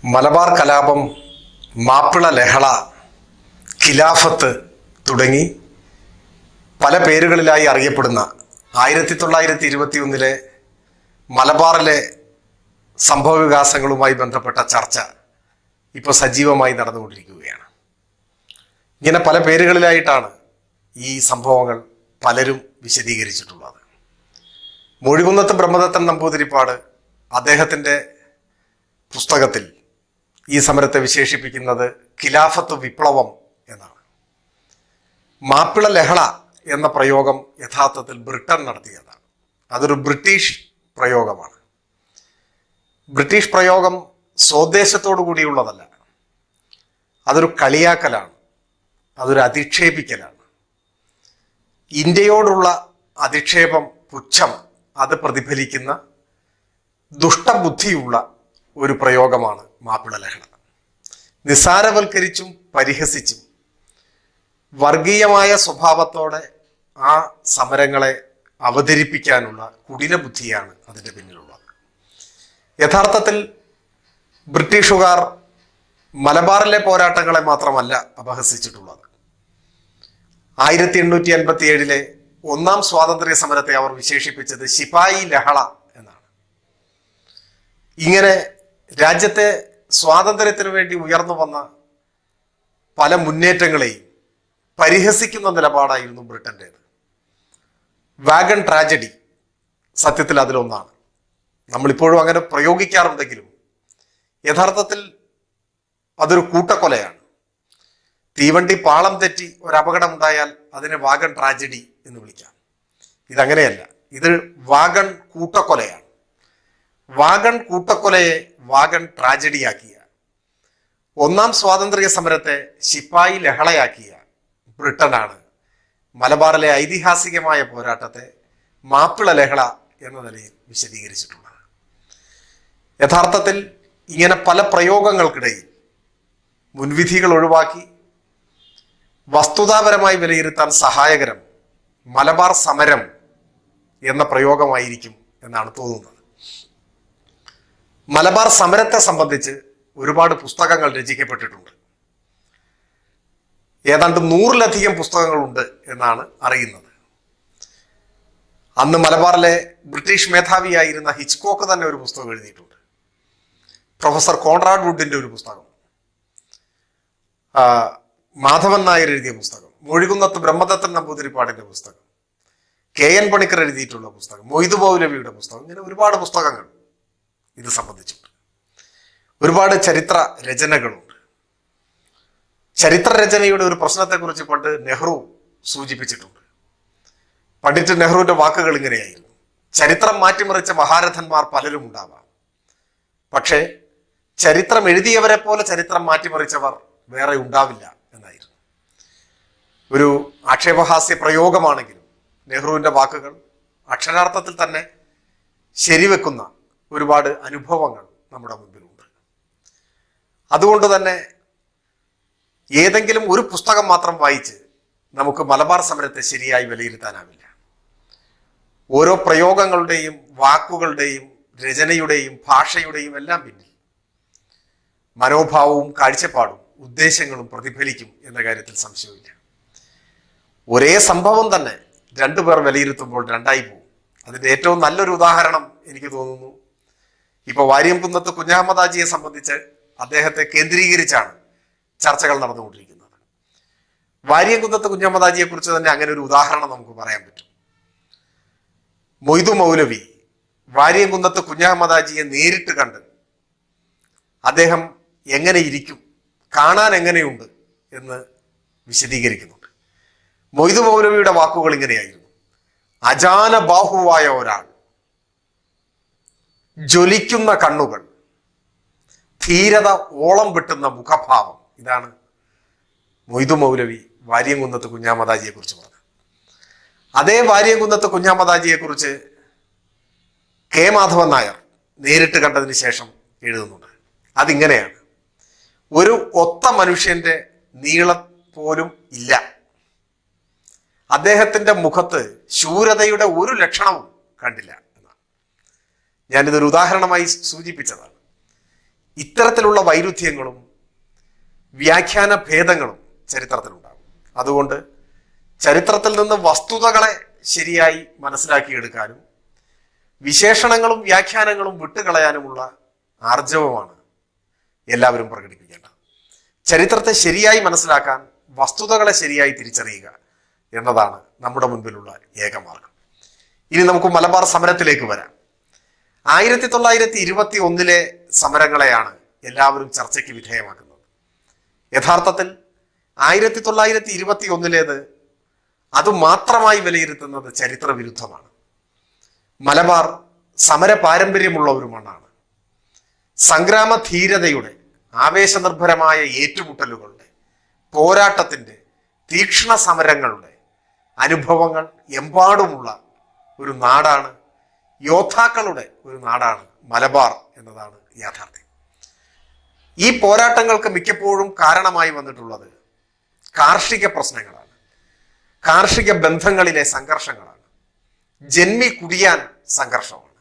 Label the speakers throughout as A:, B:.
A: മലബാർ കലാപം, മാപ്പിള ലഹള, ഖിലാഫത്ത് തുടങ്ങി പല പേരുകളിലായി അറിയപ്പെടുന്ന 1921 മലബാറിലെ സംഭവ വികാസങ്ങളുമായി ബന്ധപ്പെട്ട ചർച്ച ഇപ്പോൾ സജീവമായി നടന്നുകൊണ്ടിരിക്കുകയാണ്. ഇങ്ങനെ പല പേരുകളിലായിട്ടാണ് ഈ സംഭവങ്ങൾ പലരും വിശദീകരിച്ചിട്ടുള്ളത്. മൊഴികുന്നത്ത് ബ്രഹ്മദത്തൻ നമ്പൂതിരിപ്പാട് അദ്ദേഹത്തിൻ്റെ പുസ്തകത്തിൽ ഈ സമരത്തെ വിശേഷിപ്പിക്കുന്നത് ഖിലാഫത്ത് വിപ്ലവം എന്നാണ്. മാപ്പിള ലഹള എന്ന പ്രയോഗം യഥാർത്ഥത്തിൽ ബ്രിട്ടൻ നടത്തിയതാണ്. അതൊരു ബ്രിട്ടീഷ് പ്രയോഗമാണ്. ബ്രിട്ടീഷ് പ്രയോഗം സ്വദേശത്തോടു കൂടിയുള്ളതല്ല, അതൊരു കളിയാക്കലാണ്, അതൊരു അധിക്ഷേപിക്കലാണ്. ഇന്ത്യയോടുള്ള അധിക്ഷേപം, പുച്ഛം അത് പ്രതിഫലിക്കുന്ന ദുഷ്ടബുദ്ധിയുള്ള ഒരു പ്രയോഗമാണ് മാപ്പിള ലഹള. നിസാരവൽക്കരിച്ചും പരിഹസിച്ചും വർഗീയമായ സ്വഭാവത്തോടെ ആ സമരങ്ങളെ അവതരിപ്പിക്കാനുള്ള കുടില ബുദ്ധിയാണ് അതിൻ്റെ പിന്നിലുള്ളത്. യഥാർത്ഥത്തിൽ ബ്രിട്ടീഷുകാർ മലബാറിലെ പോരാട്ടങ്ങളെ മാത്രമല്ല അപഹസിച്ചിട്ടുള്ളത്. 1857 ഒന്നാം സ്വാതന്ത്ര്യ സമരത്തെ അവർ വിശേഷിപ്പിച്ചത് ശിപായി ലഹള എന്നാണ്. ഇങ്ങനെ രാജ്യത്തെ സ്വാതന്ത്ര്യത്തിനു വേണ്ടി ഉയർന്നു വന്ന പല മുന്നേറ്റങ്ങളെയും പരിഹസിക്കുന്ന നിലപാടായിരുന്നു ബ്രിട്ടൻ്റേത്. വാഗൺ ട്രാജഡി സത്യത്തിൽ അതിലൊന്നാണ്. നമ്മളിപ്പോഴും അങ്ങനെ പ്രയോഗിക്കാറുണ്ടെങ്കിലും യഥാർത്ഥത്തിൽ അതൊരു കൂട്ടക്കൊലയാണ്. തീവണ്ടി പാളം തെറ്റി ഒരു അപകടം ഉണ്ടായാൽ അതിനെ വാഗൺ ട്രാജഡി എന്ന് വിളിക്കാം. ഇതങ്ങനെയല്ല, ഇത് വാഗൺ കൂട്ടക്കൊലയാണ്. വാഗൺ കൂട്ടക്കൊലയെ വാഗൺ ട്രാജഡിയാക്കിയ, ഒന്നാം സ്വാതന്ത്ര്യ സമരത്തെ ശിപ്പായി ലഹളയാക്കിയ ബ്രിട്ടനാണ് മലബാറിലെ ഐതിഹാസികമായ പോരാട്ടത്തെ മാപ്പിള ലഹള എന്ന നിലയിൽ വിശദീകരിച്ചിട്ടുള്ളത്. യഥാർത്ഥത്തിൽ ഇങ്ങനെ പല പ്രയോഗങ്ങൾക്കിടയിൽ മുൻവിധികൾ ഒഴിവാക്കി വസ്തുതാപരമായി വിലയിരുത്താൻ സഹായകരം മലബാർ സമരം എന്ന പ്രയോഗമായിരിക്കും എന്നാണ് തോന്നുന്നത്. മലബാർ സമരത്തെ സംബന്ധിച്ച് ഒരുപാട് പുസ്തകങ്ങൾ രചിക്കപ്പെട്ടിട്ടുണ്ട്. ഏതാണ്ട് 100-ലധികം പുസ്തകങ്ങളുണ്ട് എന്നാണ് അറിയുന്നത്. അന്ന് മലബാറിലെ ബ്രിട്ടീഷ് മേധാവിയായിരുന്ന ഹിച്ച്കോക്ക് തന്നെ ഒരു പുസ്തകം എഴുതിയിട്ടുണ്ട്. പ്രൊഫസർ കോൺറാഡ് വുഡിന്റെ ഒരു പുസ്തകം, മാധവൻ നായർ എഴുതിയ പുസ്തകം, മൊഴികുന്നത്ത് ബ്രഹ്മദത്തൻ നമ്പൂതിരിപ്പാടിന്റെ പുസ്തകം, KN പണിക്കർ എഴുതിയിട്ടുള്ള പുസ്തകം, മൊയ്തു മൗലവിയുടെ പുസ്തകം, ഇങ്ങനെ ഒരുപാട് പുസ്തകങ്ങൾ ഇത് സംബന്ധിച്ചുണ്ട്. ഒരുപാട് ചരിത്ര രചനകളുണ്ട്. ചരിത്ര രചനയുടെ ഒരു പ്രശ്നത്തെക്കുറിച്ച് പണ്ട് നെഹ്റു സൂചിപ്പിച്ചിട്ടുണ്ട്. പണ്ഡിറ്റ് നെഹ്റുവിന്റെ വാക്കുകൾ ഇങ്ങനെയായിരുന്നു: ചരിത്രം മാറ്റിമറിച്ച മഹാരഥന്മാർ പലരും ഉണ്ടാവാം, പക്ഷേ ചരിത്രം എഴുതിയവരെ പോലെ ചരിത്രം മാറ്റിമറിച്ചവർ വേറെ ഉണ്ടാവില്ല എന്നായിരുന്നു. ഒരു ആക്ഷേപഹാസ്യ പ്രയോഗമാണെങ്കിലും നെഹ്റുവിന്റെ വാക്കുകൾ അക്ഷരാർത്ഥത്തിൽ തന്നെ ശരിവെക്കുന്ന ഒരുപാട് അനുഭവങ്ങൾ നമ്മുടെ മുൻപിലുണ്ട്. അതുകൊണ്ട് തന്നെ ഏതെങ്കിലും ഒരു പുസ്തകം മാത്രം വായിച്ച് നമുക്ക് മലബാർ സമരത്തെ ശരിയായി വിലയിരുത്താനാവില്ല. ഓരോ പ്രയോഗങ്ങളുടെയും വാക്കുകളുടെയും രചനയുടെയും ഭാഷയുടെയും എല്ലാം പിന്നിൽ മനോഭാവവും കാഴ്ചപ്പാടും ഉദ്ദേശങ്ങളും പ്രതിഫലിക്കും എന്ന കാര്യത്തിൽ സംശയമില്ല. ഒരേ സംഭവം തന്നെ രണ്ടുപേർ വിലയിരുത്തുമ്പോൾ രണ്ടായി പോകും. അതിൻ്റെ ഏറ്റവും നല്ലൊരു ഉദാഹരണം എനിക്ക് തോന്നുന്നു, ഇപ്പൊ വാര്യംകുന്നത്ത് കുഞ്ഞഹമ്മദ് ഹാജിയെ സംബന്ധിച്ച് അദ്ദേഹത്തെ കേന്ദ്രീകരിച്ചാണ് ചർച്ചകൾ നടന്നുകൊണ്ടിരിക്കുന്നത്. വാര്യംകുന്നത്ത് കുഞ്ഞഹമ്മദ് ഹാജിയെ കുറിച്ച് തന്നെ അങ്ങനെ ഒരു ഉദാഹരണം നമുക്ക് പറയാൻ പറ്റും. മൊയ്തു മൗലവി വാര്യംകുന്നത്ത് കുഞ്ഞഹമ്മദ് ഹാജിയെ നേരിട്ട് കണ്ട് അദ്ദേഹം എങ്ങനെ ഇരിക്കും, കാണാൻ എങ്ങനെയുണ്ട് എന്ന് വിശദീകരിക്കുന്നുണ്ട്. മൊയ്തു മൗലവിയുടെ വാക്കുകൾ ഇങ്ങനെയായിരുന്നു: അജാന ബാഹുവായ ഒരാൾ, ജ്വലിക്കുന്ന കണ്ണുകൾ, ധീരത ഓളം വെട്ടുന്ന മുഖഭാവം. ഇതാണ് മൊയ്തു മൗലവി വാര്യംകുന്നത്ത് കുഞ്ഞഹമ്മദ് ഹാജിയെ കുറിച്ച് പറഞ്ഞത്. അതേ വാര്യംകുന്നത്ത് കുഞ്ഞഹമ്മദ് ഹാജിയെ കുറിച്ച് K. മാധവൻ നായർ നേരിട്ട് കണ്ടതിന് ശേഷം എഴുതുന്നുണ്ട്. അതിങ്ങനെയാണ്: ഒരു ഒത്ത മനുഷ്യന്റെ നീളം പോലും ഇല്ല, അദ്ദേഹത്തിന്റെ മുഖത്ത് ശൂരതയുടെ ഒരു ലക്ഷണവും കണ്ടില്ല എന്നാണ്. ഞാനിതൊരു ഉദാഹരണമായി സൂചിപ്പിച്ചതാണ്. ഇത്തരത്തിലുള്ള വൈരുദ്ധ്യങ്ങളും വ്യാഖ്യാന ഭേദങ്ങളും ചരിത്രത്തിലുണ്ടാകും. അതുകൊണ്ട് ചരിത്രത്തിൽ നിന്ന് വസ്തുതകളെ ശരിയായി മനസ്സിലാക്കിയെടുക്കാനും വിശേഷണങ്ങളും വ്യാഖ്യാനങ്ങളും വിട്ടുകളയാനുമുള്ള ആർജവമാണ് എല്ലാവരും പ്രകടിപ്പിക്കേണ്ടത്. ചരിത്രത്തെ ശരിയായി മനസ്സിലാക്കാൻ വസ്തുതകളെ ശരിയായി തിരിച്ചറിയുക എന്നതാണ് നമ്മുടെ മുൻപിലുള്ള ഏകമാർഗം. ഇനി നമുക്ക് മലബാർ സമരത്തിലേക്ക് വരാം. 1921 സമരങ്ങളെയാണ് എല്ലാവരും ചർച്ചയ്ക്ക് വിധേയമാക്കുന്നത്. യഥാർത്ഥത്തിൽ 1921 അത് മാത്രമായി വിലയിരുത്തുന്നത് ചരിത്ര വിരുദ്ധമാണ്. മലബാർ സമര പാരമ്പര്യമുള്ള ഒരു മണ്ണാണ്. സംഗ്രാമ ധീരതയുടെ ആവേശനിർഭരമായ ഏറ്റുമുട്ടലുകളുടെ പോരാട്ടത്തിന്റെ തീക്ഷ്ണ സമരങ്ങളുടെ അനുഭവങ്ങൾ എമ്പാടുമുള്ള ഒരു നാടാണ്, യോദ്ധാക്കളുടെ ഒരു നാടാണ് മലബാർ എന്നതാണ് യാഥാർത്ഥ്യം. ഈ പോരാട്ടങ്ങൾക്ക് മിക്കപ്പോഴും കാരണമായി വന്നിട്ടുള്ളത് കാർഷിക പ്രശ്നങ്ങളാണ്, കാർഷിക ബന്ധങ്ങളിലെ സംഘർഷങ്ങളാണ്, ജന്മി കുടിയാൻ സംഘർഷമാണ്.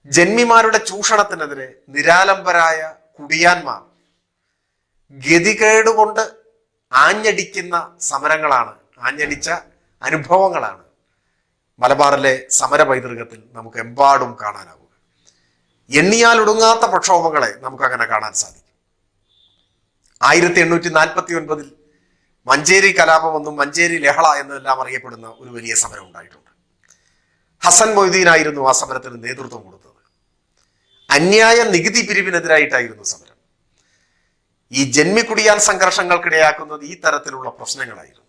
A: ജന്മിമാരുടെ ചൂഷണത്തിനെതിരെ നിരാലംബരായ കുടിയാന്മാർ ഗതികേടുകൊണ്ട് ആഞ്ഞടിക്കുന്ന സമരങ്ങളാണ്, ആഞ്ഞടിച്ച അനുഭവങ്ങളാണ് മലബാറിലെ സമര പൈതൃകത്തിൽ നമുക്ക് എമ്പാടും കാണാനാവുക. എണ്ണിയാൽ ഒടുങ്ങാത്ത പ്രക്ഷോഭങ്ങളെ നമുക്കങ്ങനെ കാണാൻ സാധിക്കും. 1849 മഞ്ചേരി കലാപമെന്നും മഞ്ചേരി ലഹള എന്നെല്ലാം അറിയപ്പെടുന്ന ഒരു വലിയ സമരം ഉണ്ടായിട്ടുണ്ട്. ഹസൻ മൊയ്തീനായിരുന്നു ആ സമരത്തിന് നേതൃത്വം കൊടുത്തത്. അന്യായ നികുതി പിരിവിനെതിരായിട്ടായിരുന്നു സമരം. ഈ ജന്മിക്കുടിയാൻ സംഘർഷങ്ങൾക്കിടയാക്കുന്നത് ഈ തരത്തിലുള്ള പ്രശ്നങ്ങളായിരുന്നു.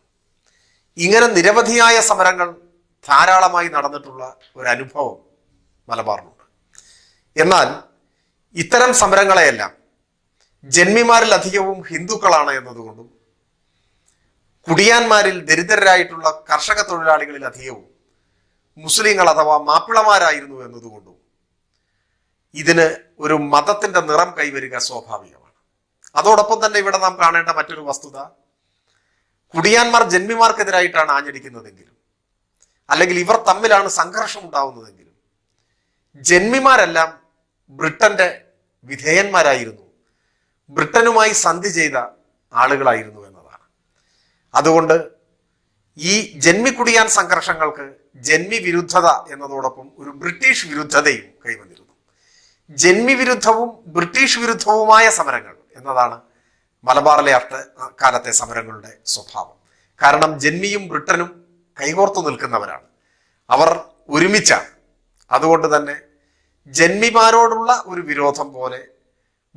A: ഇങ്ങനെ നിരവധിയായ സമരങ്ങൾ ധാരാളമായി നടന്നിട്ടുള്ള ഒരു അനുഭവം മലബാറിനുണ്ട്. എന്നാൽ ഇത്തരം സമരങ്ങളെയെല്ലാം ജന്മിമാരിൽ അധികവും ഹിന്ദുക്കളാണ് എന്നതുകൊണ്ടും കുടിയാന്മാരിൽ ദരിദ്രരായിട്ടുള്ള കർഷക തൊഴിലാളികളിൽ അധികവും മുസ്ലിങ്ങൾ അഥവാ മാപ്പിളമാരായിരുന്നു എന്നതുകൊണ്ടും ഇതിന് ഒരു മതത്തിന്റെ നിറം കൈവരിക സ്വാഭാവികമാണ്. അതോടൊപ്പം തന്നെ ഇവിടെ നാം കാണേണ്ട മറ്റൊരു വസ്തുത, കുടിയാന്മാർ ജന്മിമാർക്കെതിരായിട്ടാണ് ആഞ്ഞടിക്കുന്നതെങ്കിലും അല്ലെങ്കിൽ ഇവർ തമ്മിലാണ് സംഘർഷം ഉണ്ടാവുന്നതെങ്കിലും ജന്മിമാരെല്ലാം ബ്രിട്ടന്റെ വിധേയന്മാരായിരുന്നു, ബ്രിട്ടനുമായി സന്ധി ചെയ്ത ആളുകളായിരുന്നു എന്നതാണ്. അതുകൊണ്ട് ഈ ജന്മിക്കുടിയാൻ സംഘർഷങ്ങൾക്ക് ജന്മി വിരുദ്ധത എന്നതോടൊപ്പം ഒരു ബ്രിട്ടീഷ് വിരുദ്ധതയും കൈവന്നിരുന്നു. ജന്മി വിരുദ്ധവും ബ്രിട്ടീഷ് വിരുദ്ധവുമായ സമരങ്ങൾ എന്നതാണ് മലബാറിലെ കാലത്തെ സമരങ്ങളുടെ സ്വഭാവം. കാരണം ജന്മിയും ബ്രിട്ടനും കൈകോർത്തു നിൽക്കുന്നവരാണ്, അവർ ഒരുമിച്ചാണ്. അതുകൊണ്ട് തന്നെ ജന്മിമാരോടുള്ള ഒരു വിരോധം പോലെ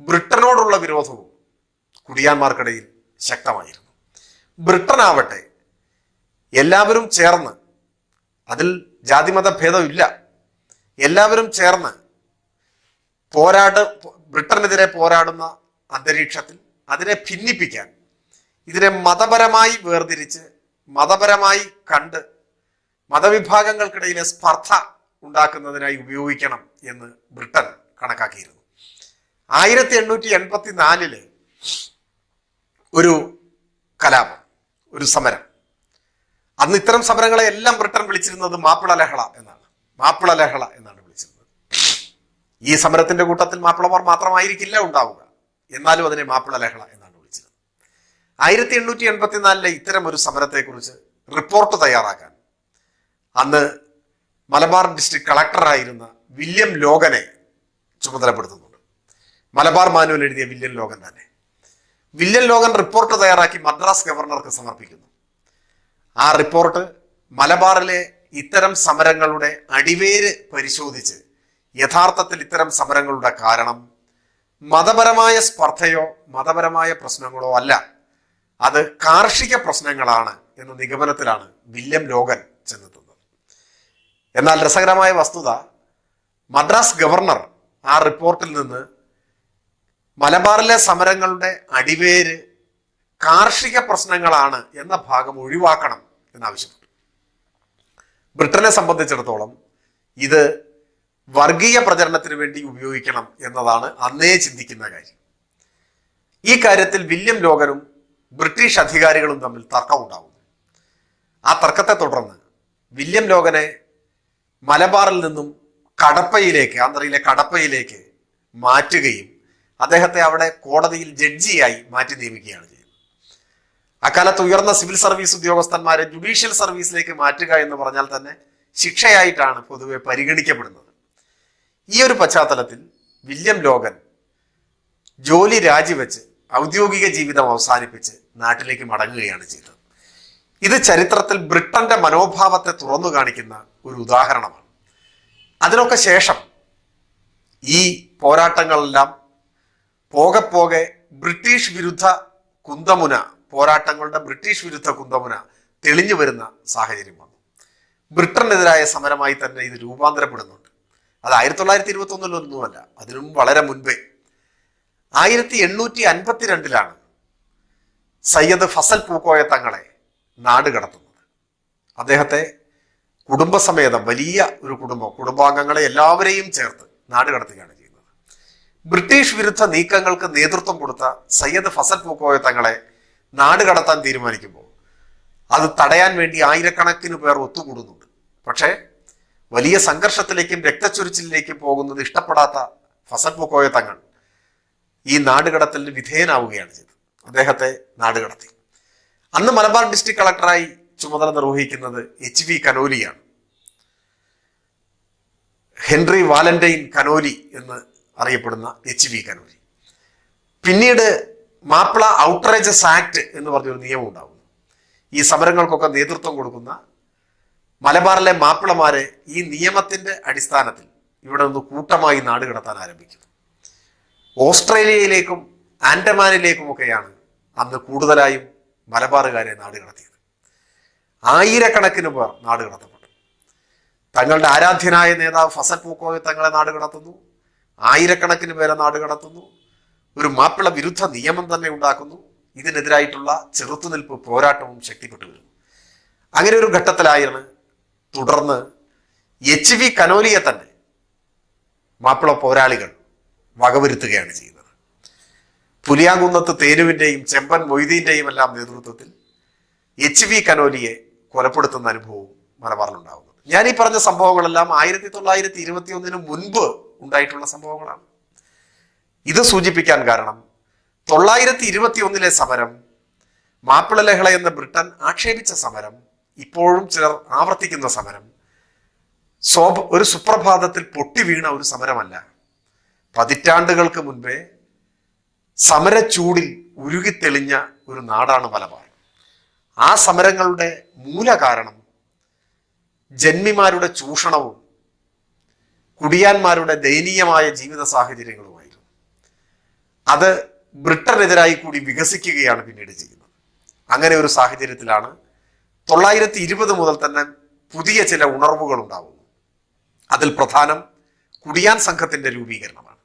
A: ബ്രിട്ടനോടുള്ള വിരോധവും കുടിയാന്മാർക്കിടയിൽ ശക്തമായിരുന്നു. ബ്രിട്ടനാവട്ടെ എല്ലാവരും ചേർന്ന്, അതിൽ ജാതിമത ഭേദമില്ല, എല്ലാവരും ചേർന്ന് ബ്രിട്ടനെതിരെ പോരാടുന്ന അന്തരീക്ഷത്തിൽ അതിനെ ഭിന്നിപ്പിക്കാൻ, ഇതിനെ മതപരമായി വേർതിരിച്ച് മതപരമായി കണ്ട് മതവിഭാഗങ്ങൾക്കിടയിലെ സ്പർദ്ധ ഉണ്ടാക്കുന്നതിനായി ഉപയോഗിക്കണം എന്ന് ബ്രിട്ടൻ കണക്കാക്കിയിരുന്നു. 1884 ഒരു കലാപം, ഒരു സമരം, അന്ന് ഇത്തരം സമരങ്ങളെ എല്ലാം ബ്രിട്ടൻ വിളിച്ചിരുന്നത് മാപ്പിള ലഹള എന്നാണ്. മാപ്പിള ലഹള എന്നാണ് വിളിച്ചിരുന്നത്. ഈ സമരത്തിന്റെ കൂട്ടത്തിൽ മാപ്പിളമാർ മാത്രമായിരിക്കില്ല ഉണ്ടാവുക, എന്നാലും അതിനെ മാപ്പിള ലഹള എന്നാണ് വിളിച്ചിരുന്നത്. 1884 ഇത്തരം ഒരു സമരത്തെക്കുറിച്ച് റിപ്പോർട്ട് തയ്യാറാക്കാൻ അന്ന് മലബാർ ഡിസ്ട്രിക്ട് കളക്ടറായിരുന്ന വില്യം ലോഗനെ ചുമതലപ്പെടുത്തുന്നുണ്ട്. മലബാർ മാനുവൽ എഴുതിയ വില്യം ലോഗൻ തന്നെ. വില്യം ലോഗൻ റിപ്പോർട്ട് തയ്യാറാക്കി മദ്രാസ് ഗവർണർക്ക് സമർപ്പിക്കുന്നു. ആ റിപ്പോർട്ട് മലബാറിലെ ഇത്തരം സമരങ്ങളുടെ അടിവേര് പരിശോധിച്ച് യഥാർത്ഥത്തിൽ ഇത്തരം സമരങ്ങളുടെ കാരണം മതപരമായ സ്പർദ്ധയോ മതപരമായ പ്രശ്നങ്ങളോ അല്ല, അത് കാർഷിക പ്രശ്നങ്ങളാണ് എന്ന നിഗമനത്തിലാണ് വില്യം ലോഗൻ ചെന്നെത്തുന്നത്. എന്നാൽ രസകരമായ വസ്തുത, മദ്രാസ് ഗവർണർ ആ റിപ്പോർട്ടിൽ നിന്ന് മലബാറിലെ സമരങ്ങളുടെ അടിവേര് കാർഷിക പ്രശ്നങ്ങളാണ് എന്ന ഭാഗം ഒഴിവാക്കണം എന്നാവശ്യപ്പെട്ടു. ബ്രിട്ടനെ സംബന്ധിച്ചിടത്തോളം ഇത് വർഗീയ പ്രചരണത്തിന് വേണ്ടി ഉപയോഗിക്കണം എന്നതാണ് അന്നേ ചിന്തിക്കുന്ന കാര്യം. ഈ കാര്യത്തിൽ വില്യം ലോഗനും ബ്രിട്ടീഷ് അധികാരികളും തമ്മിൽ തർക്കമുണ്ടാകുന്നു. ആ തർക്കത്തെ തുടർന്ന് വില്യം ലോഗനെ മലബാറിൽ നിന്നും കടപ്പയിലേക്ക്, ആന്ധ്രയിലെ കടപ്പയിലേക്ക് മാറ്റുകയും അദ്ദേഹത്തെ അവിടെ കോടതിയിൽ ജഡ്ജിയായി മാറ്റി നിയമിക്കുകയാണ് ചെയ്യുന്നത്. അക്കാലത്ത് ഉയർന്ന സിവിൽ സർവീസ് ഉദ്യോഗസ്ഥന്മാരെ ജുഡീഷ്യൽ സർവീസിലേക്ക് മാറ്റുക എന്ന് പറഞ്ഞാൽ തന്നെ ശിക്ഷയായിട്ടാണ് പൊതുവെ പരിഗണിക്കപ്പെടുന്നത്. ഈ ഒരു പശ്ചാത്തലത്തിൽ വില്യം ലോഗൻ ജോലി രാജിവെച്ച് ഔദ്യോഗിക ജീവിതം അവസാനിപ്പിച്ച് നാട്ടിലേക്ക് മടങ്ങുകയാണ് ചെയ്തത്. ഇത് ചരിത്രത്തിൽ ബ്രിട്ടന്റെ മനോഭാവത്തെ തുറന്നു കാണിക്കുന്ന ഒരു ഉദാഹരണമാണ്. അതിനൊക്കെ ശേഷം ഈ പോരാട്ടങ്ങളെല്ലാം പോകെ പോകെ ബ്രിട്ടീഷ് വിരുദ്ധ കുന്തമുന പോരാട്ടങ്ങളുടെ ബ്രിട്ടീഷ് വിരുദ്ധ കുന്തമുന തെളിഞ്ഞു വരുന്ന സാഹചര്യം വന്നു. ബ്രിട്ടനെതിരായ സമരമായി തന്നെ ഇത് രൂപാന്തരപ്പെടുന്നുണ്ട്. അത് 1921-ലൊന്നുമല്ല, അതിനും വളരെ മുൻപേ 1852-ലാണ് സയ്യദ് ഫസൽ പൂക്കോയ തങ്ങളെ നാട് കടത്തുന്നത്. അദ്ദേഹത്തെ കുടുംബസമേതം വലിയ ഒരു കുടുംബാംഗങ്ങളെ എല്ലാവരെയും ചേർത്ത് നാട് കടത്തുകയാണ് ചെയ്യുന്നത്. ബ്രിട്ടീഷ് വിരുദ്ധ നീക്കങ്ങൾക്ക് നേതൃത്വം കൊടുത്ത സയ്യദ് ഫസൽ പൂക്കോയ തങ്ങളെ നാട് കടത്താൻ തീരുമാനിക്കുമ്പോൾ അത് തടയാൻ വേണ്ടി ആയിരക്കണക്കിന് പേർ ഒത്തുകൂടുന്നുണ്ട്. പക്ഷേ വലിയ സംഘർഷത്തിലേക്കും രക്തച്ചൊരിച്ചിലേക്കും പോകുന്നത് ഇഷ്ടപ്പെടാത്ത ഫസൽ പൂക്കോയ തങ്ങൾ ഈ നാടുകടത്തലിന് വിധേയനാവുകയാണ് ചെയ്തത്. അദ്ദേഹത്തെ നാടുകടത്തി. അന്ന് മലബാർ ഡിസ്ട്രിക്ട് കളക്ടറായി ചുമതല നിർവഹിക്കുന്നത് HV കനോലിയാണ്. ഹെൻറി വാലന്റൈൻ കനോലി എന്ന് അറിയപ്പെടുന്ന HV കനോലി. പിന്നീട് മാപ്പിള ഔട്ട്റേജസ് ആക്ട് എന്ന് പറഞ്ഞൊരു നിയമം ഉണ്ടാകുന്നു. ഈ സമരങ്ങൾക്കൊക്കെ നേതൃത്വം കൊടുക്കുന്ന മലബാറിലെ മാപ്പിളമാരെ ഈ നിയമത്തിന്റെ അടിസ്ഥാനത്തിൽ ഇവിടെ നിന്ന് കൂട്ടമായി നാട് കടത്താൻ ആരംഭിക്കുന്നു. ഓസ്ട്രേലിയയിലേക്കും ആൻഡമാനിലേക്കുമൊക്കെയാണ് അന്ന് കൂടുതലായും മലബാറുകാരെ നാട് കടത്തിയത്. ആയിരക്കണക്കിന് പേർ നാട് കടത്തപ്പെട്ടു. തങ്ങളുടെ ആരാധ്യനായ നേതാവ് ഫസൽ പൂക്കോയ തങ്ങളെ നാട് കടത്തുന്നു. ആയിരക്കണക്കിന് പേരെ നാട് കടത്തുന്നു. ഒരു മാപ്പിള വിരുദ്ധ നിയമം തന്നെ ഉണ്ടാക്കുന്നു. ഇതിനെതിരായിട്ടുള്ള ചെറുത്തുനിൽപ്പ് പോരാട്ടവും ശക്തിപ്പെട്ടു വരുന്നു. അങ്ങനെ ഒരു ഘട്ടത്തിലായാണ് തുടർന്ന് HV കനോലിയെ തന്നെ മാപ്പിള പോരാളികൾ വകവരുത്തുകയാണ് ചെയ്യുന്നത്. പുലിയാങ്കുന്നത്ത് തേനുവിൻ്റെയും ചെമ്പൻ മൊയ്തീൻ്റെയും എല്ലാം നേതൃത്വത്തിൽ HV കനോലിയെ കൊലപ്പെടുത്തുന്ന അനുഭവവും മലബാറിലുണ്ടാകുന്നത്. ഞാൻ ഈ പറഞ്ഞ സംഭവങ്ങളെല്ലാം 1921 മുൻപ് ഉണ്ടായിട്ടുള്ള സംഭവങ്ങളാണ്. ഇത് സൂചിപ്പിക്കാൻ കാരണം 921 സമരം, മാപ്പിള ലഹള എന്ന ബ്രിട്ടൻ ആക്ഷേപിച്ച സമരം, ഇപ്പോഴും ചിലർ ആവർത്തിക്കുന്ന സമരം ഒരു സുപ്രഭാതത്തിൽ പൊട്ടി വീണ ഒരു സമരമല്ല. പതിറ്റാണ്ടുകൾക്ക് മുൻപേ സമരച്ചൂടിൽ ഉരുകിത്തെളിഞ്ഞ ഒരു നാടാണ് മലബാർ. ആ സമരങ്ങളുടെ മൂല കാരണം ജന്മിമാരുടെ ചൂഷണവും കുടിയാന്മാരുടെ ദയനീയമായ ജീവിത സാഹചര്യങ്ങളുമായിരുന്നു. അത് ബ്രിട്ടനെതിരായി കൂടി വികസിക്കുകയാണ് പിന്നീട് ചെയ്യുന്നത്. അങ്ങനെ ഒരു സാഹചര്യത്തിലാണ് 920 മുതൽ തന്നെ പുതിയ ചില ഉണർവുകൾ ഉണ്ടാവുന്നു. അതിൽ പ്രധാനം കുടിയാൻ സംഘത്തിന്റെ രൂപീകരണമാണ്.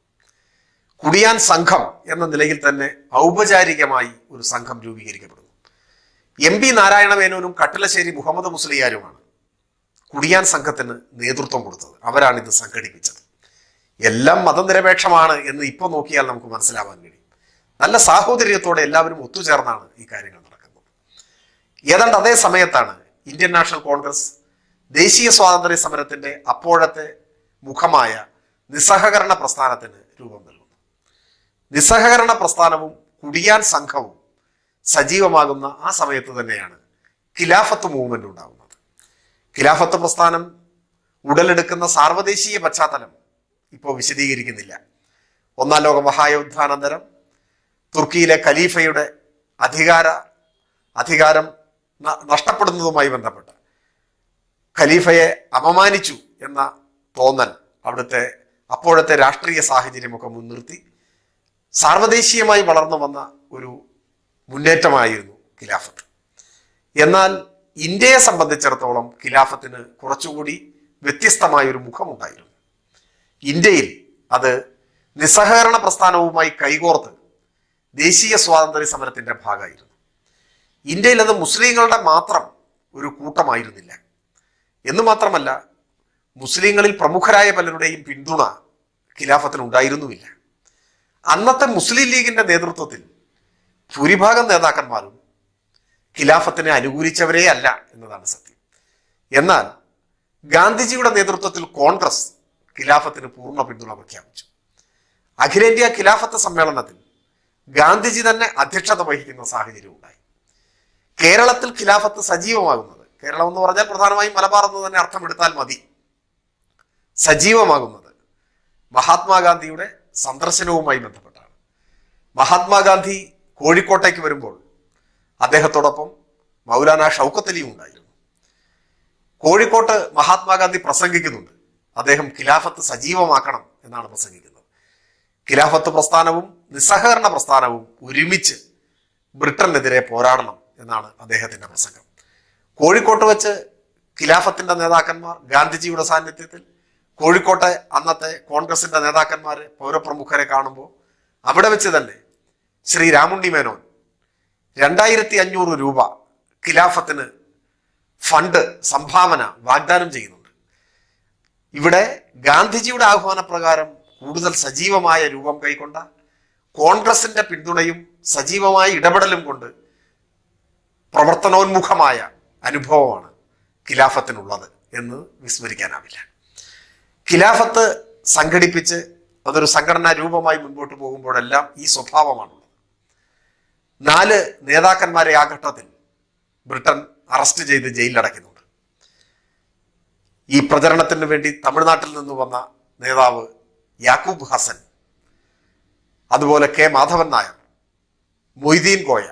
A: കുടിയാൻ സംഘം എന്ന നിലയിൽ തന്നെ ഔപചാരികമായി ഒരു സംഘം രൂപീകരിക്കപ്പെടുന്നു. MB നാരായണ മേനോനും കട്ടിലശ്ശേരി മുഹമ്മദ് മുസ്ലിയാരുമാണ് കുടിയാൻ സംഘത്തിന് നേതൃത്വം കൊടുത്തത്. അവരാണ് ഇത് സംഘടിപ്പിച്ചത്. എല്ലാം മതനിരപേക്ഷമാണ് എന്ന് ഇപ്പോൾ നോക്കിയാൽ നമുക്ക് മനസ്സിലാവാൻ കഴിയും. നല്ല സാഹോദര്യത്തോടെ എല്ലാവരും ഒത്തുചേർന്നാണ് ഈ കാര്യങ്ങൾ നടക്കുന്നത്. ഏതാണ്ട് അതേ സമയത്താണ് ഇന്ത്യൻ നാഷണൽ കോൺഗ്രസ് ദേശീയ സ്വാതന്ത്ര്യ സമരത്തിന്റെ അപ്പോഴത്തെ മുഖമായ നിസ്സഹകരണ പ്രസ്ഥാനത്തിന് രൂപം നൽകുന്നു. നിസ്സഹകരണ പ്രസ്ഥാനവും കുടിയാൻ സംഘവും സജീവമാകുന്ന ആ സമയത്ത് തന്നെയാണ് ഖിലാഫത്ത് മൂവ്മെന്റ് ഉണ്ടാകുന്നത്. ഖിലാഫത്ത് പ്രസ്ഥാനം ഉടലെടുക്കുന്ന സാർവദേശീയ പശ്ചാത്തലം ഇപ്പോൾ വിശദീകരിക്കുന്നില്ല. ഒന്നാം ലോക മഹായുദ്ധാനന്തരം തുർക്കിയിലെ ഖലീഫയുടെ അധികാരം നഷ്ടപ്പെടുന്നതുമായി ബന്ധപ്പെട്ട് ഖലീഫയെ അപമാനിച്ചു എന്ന തോന്നൽ അവിടുത്തെ അപ്പോഴത്തെ രാഷ്ട്രീയ സാഹചര്യമൊക്കെ മുൻനിർത്തി സാർവദേശീയമായി വളർന്നു വന്ന ഒരു മുന്നേറ്റമായിരുന്നു ഖിലാഫത്ത്. എന്നാൽ ഇന്ത്യയെ സംബന്ധിച്ചിടത്തോളം ഖിലാഫത്തിന് കുറച്ചുകൂടി വ്യത്യസ്തമായ ഒരു മുഖമുണ്ടായിരുന്നു. ഇന്ത്യയിൽ അത് നിസ്സഹകരണ പ്രസ്ഥാനവുമായി കൈകോർത്ത് ദേശീയ സ്വാതന്ത്ര്യ സമരത്തിന്റെ ഭാഗമായിരുന്നു. ഇന്ത്യയിൽ അത് മുസ്ലിങ്ങളുടെ മാത്രം ഒരു കൂട്ടമായിരുന്നില്ല എന്ന് മാത്രമല്ല, മുസ്ലിങ്ങളിൽ പ്രമുഖരായ പലരുടെയും പിന്തുണ ഖിലാഫത്തിന് ഉണ്ടായിരുന്നുമില്ല. അന്നത്തെ മുസ്ലിം ലീഗിന്റെ നേതൃത്വത്തിൽ ഭൂരിഭാഗം നേതാക്കന്മാരും ഖിലാഫത്തിനെ അനുകൂലിച്ചവരേ അല്ല എന്നതാണ് സത്യം. എന്നാൽ ഗാന്ധിജിയുടെ നേതൃത്വത്തിൽ കോൺഗ്രസ് ഖിലാഫത്തിന് പൂർണ്ണ പിന്തുണ പ്രഖ്യാപിച്ചു. അഖിലേന്ത്യാ ഖിലാഫത്ത് സമ്മേളനത്തിൽ ഗാന്ധിജി തന്നെ അധ്യക്ഷത വഹിക്കുന്ന സാഹചര്യം ഉണ്ടായി. കേരളത്തിൽ ഖിലാഫത്ത് സജീവമാകുന്നത്, കേരളം എന്ന് പറഞ്ഞാൽ പ്രധാനമായും മലബാർ എന്ന് തന്നെ അർത്ഥമെടുത്താൽ മതി, സജീവമാകുന്നത് മഹാത്മാഗാന്ധിയുടെ സന്ദർശനവുമായി ബന്ധപ്പെട്ടാണ്. മഹാത്മാഗാന്ധി കോഴിക്കോട്ടേക്ക് വരുമ്പോൾ അദ്ദേഹത്തോടൊപ്പം മൗലാന ഷൗക്കത്ത് അലിയും ഉണ്ടായിരുന്നു. കോഴിക്കോട്ട് മഹാത്മാഗാന്ധി പ്രസംഗിക്കുന്നുണ്ട്. അദ്ദേഹം ഖിലാഫത്ത് സജീവമാക്കണം എന്നാണ് പ്രസംഗിക്കുന്നത്. ഖിലാഫത്ത് പ്രസ്ഥാനവും നിസ്സഹകരണ പ്രസ്ഥാനവും ഒരുമിച്ച് ബ്രിട്ടനെതിരെ പോരാടണം എന്നാണ് അദ്ദേഹത്തിന്റെ പ്രസംഗം. കോഴിക്കോട്ട് വെച്ച് ഖിലാഫത്തിന്റെ നേതാക്കന്മാർ ഗാന്ധിജിയുടെ സാന്നിധ്യത്തിൽ കോഴിക്കോട്ടെ അന്നത്തെ കോൺഗ്രസിന്റെ നേതാക്കന്മാര് പൗരപ്രമുഖരെ കാണുമ്പോൾ അവിടെ വെച്ച് തന്നെ ശ്രീ രാമുണ്ണി മേനോൻ 2500 രൂപ ഖിലാഫത്തിന് ഫണ്ട് സംഭാവന വാഗ്ദാനം ചെയ്യുന്നുണ്ട്. ഇവിടെ ഗാന്ധിജിയുടെ ആഹ്വാനപ്രകാരം കൂടുതൽ സജീവമായ രൂപം കൈക്കൊണ്ട കോൺഗ്രസിന്റെ പിന്തുണയും സജീവമായ ഇടപെടലും കൊണ്ട് പ്രവർത്തനോന്മുഖമായ അനുഭവമാണ് ഖിലാഫത്തിനുള്ളത് എന്ന് വിസ്മരിക്കാനാവില്ല. ഖിലാഫത്ത് സംഘടിപ്പിച്ച് അതൊരു സംഘടനാ രൂപമായി മുൻപോട്ട് പോകുമ്പോഴെല്ലാം ഈ സ്വഭാവമാണുള്ളത്. 4 നേതാക്കന്മാരെ ആ ഘട്ടത്തിൽ ബ്രിട്ടൻ അറസ്റ്റ് ചെയ്ത് ജയിലിലടയ്ക്കുന്നുണ്ട്. ഈ പ്രചരണത്തിന് വേണ്ടി തമിഴ്നാട്ടിൽ നിന്ന് വന്ന നേതാവ് യാക്കൂബ് ഹസൻ, അതുപോലെ കെ മാധവൻ നായർ, മൊയ്തീൻ കോയ,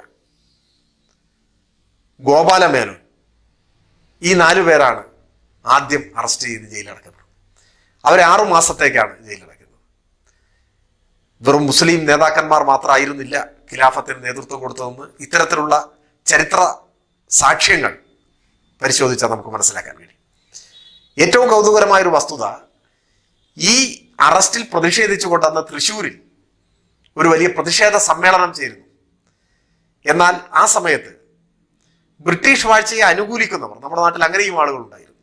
A: ഗോപാലമേനോൻ, ഈ 4 പേരാണ് ആദ്യം അറസ്റ്റ് ചെയ്ത് ജയിലടക്കുന്നത്. അവരെ 6 മാസത്തേക്കാണ് ജയിലടക്കുന്നത്. വെറും മുസ്ലിം നേതാക്കന്മാർ മാത്രമായിരുന്നില്ല ഖിലാഫത്തിന് നേതൃത്വം കൊടുത്തതെന്ന് ഇത്തരത്തിലുള്ള ചരിത്ര സാക്ഷ്യങ്ങൾ പരിശോധിച്ചാൽ നമുക്ക് മനസ്സിലാക്കാൻ കഴിയും. ഏറ്റവും കൗതുകരമായൊരു വസ്തുത, ഈ അറസ്റ്റിൽ പ്രതിഷേധിച്ചുകൊണ്ട് അന്ന് തൃശ്ശൂരിൽ ഒരു വലിയ പ്രതിഷേധ സമ്മേളനം ചേരുന്നു. എന്നാൽ ആ സമയത്ത് ബ്രിട്ടീഷ് വാഴ്ചയെ അനുകൂലിക്കുന്നവർ, നമ്മുടെ നാട്ടിൽ അങ്ങനെയും ആളുകൾ ഉണ്ടായിരുന്നു,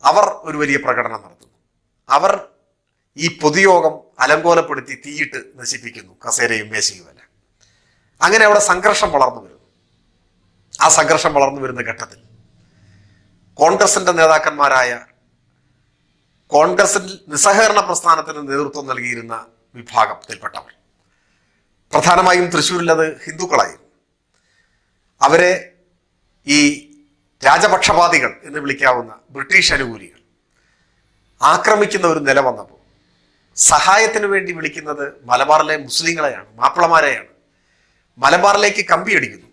A: അവർ ഒരു വലിയ പ്രകടനം നടത്തുന്നു. അവർ ഈ പൊതുയോഗം അലങ്കോലപ്പെടുത്തി തീയിട്ട് നശിപ്പിക്കുന്നു, കസേരയും മേശയുമല്ല. അങ്ങനെ അവിടെ സംഘർഷം വളർന്നു വരുന്നു. ആ സംഘർഷം വളർന്നു വരുന്ന ഘട്ടത്തിൽ കോൺഗ്രസിന്റെ നേതാക്കന്മാരായ, കോൺഗ്രസിൽ നിസ്സഹകരണ പ്രസ്ഥാനത്തിന് നേതൃത്വം നൽകിയിരുന്ന വിഭാഗത്തിൽപ്പെട്ടവർ, പ്രധാനമായും തൃശ്ശൂരിൽ അത് ഹിന്ദുക്കളായിരുന്നു, അവരെ ഈ രാജപക്ഷപാതികൾ എന്ന് വിളിക്കാവുന്ന ബ്രിട്ടീഷ് അനുകൂലികൾ ആക്രമിക്കുന്ന ഒരു നില വന്നപ്പോൾ സഹായത്തിന് വേണ്ടി വിളിക്കുന്നത് മലബാറിലെ മുസ്ലിങ്ങളെയാണ്, മാപ്പിളമാരെയാണ്. മലബാറിലേക്ക് കമ്പിയടിക്കുന്നു.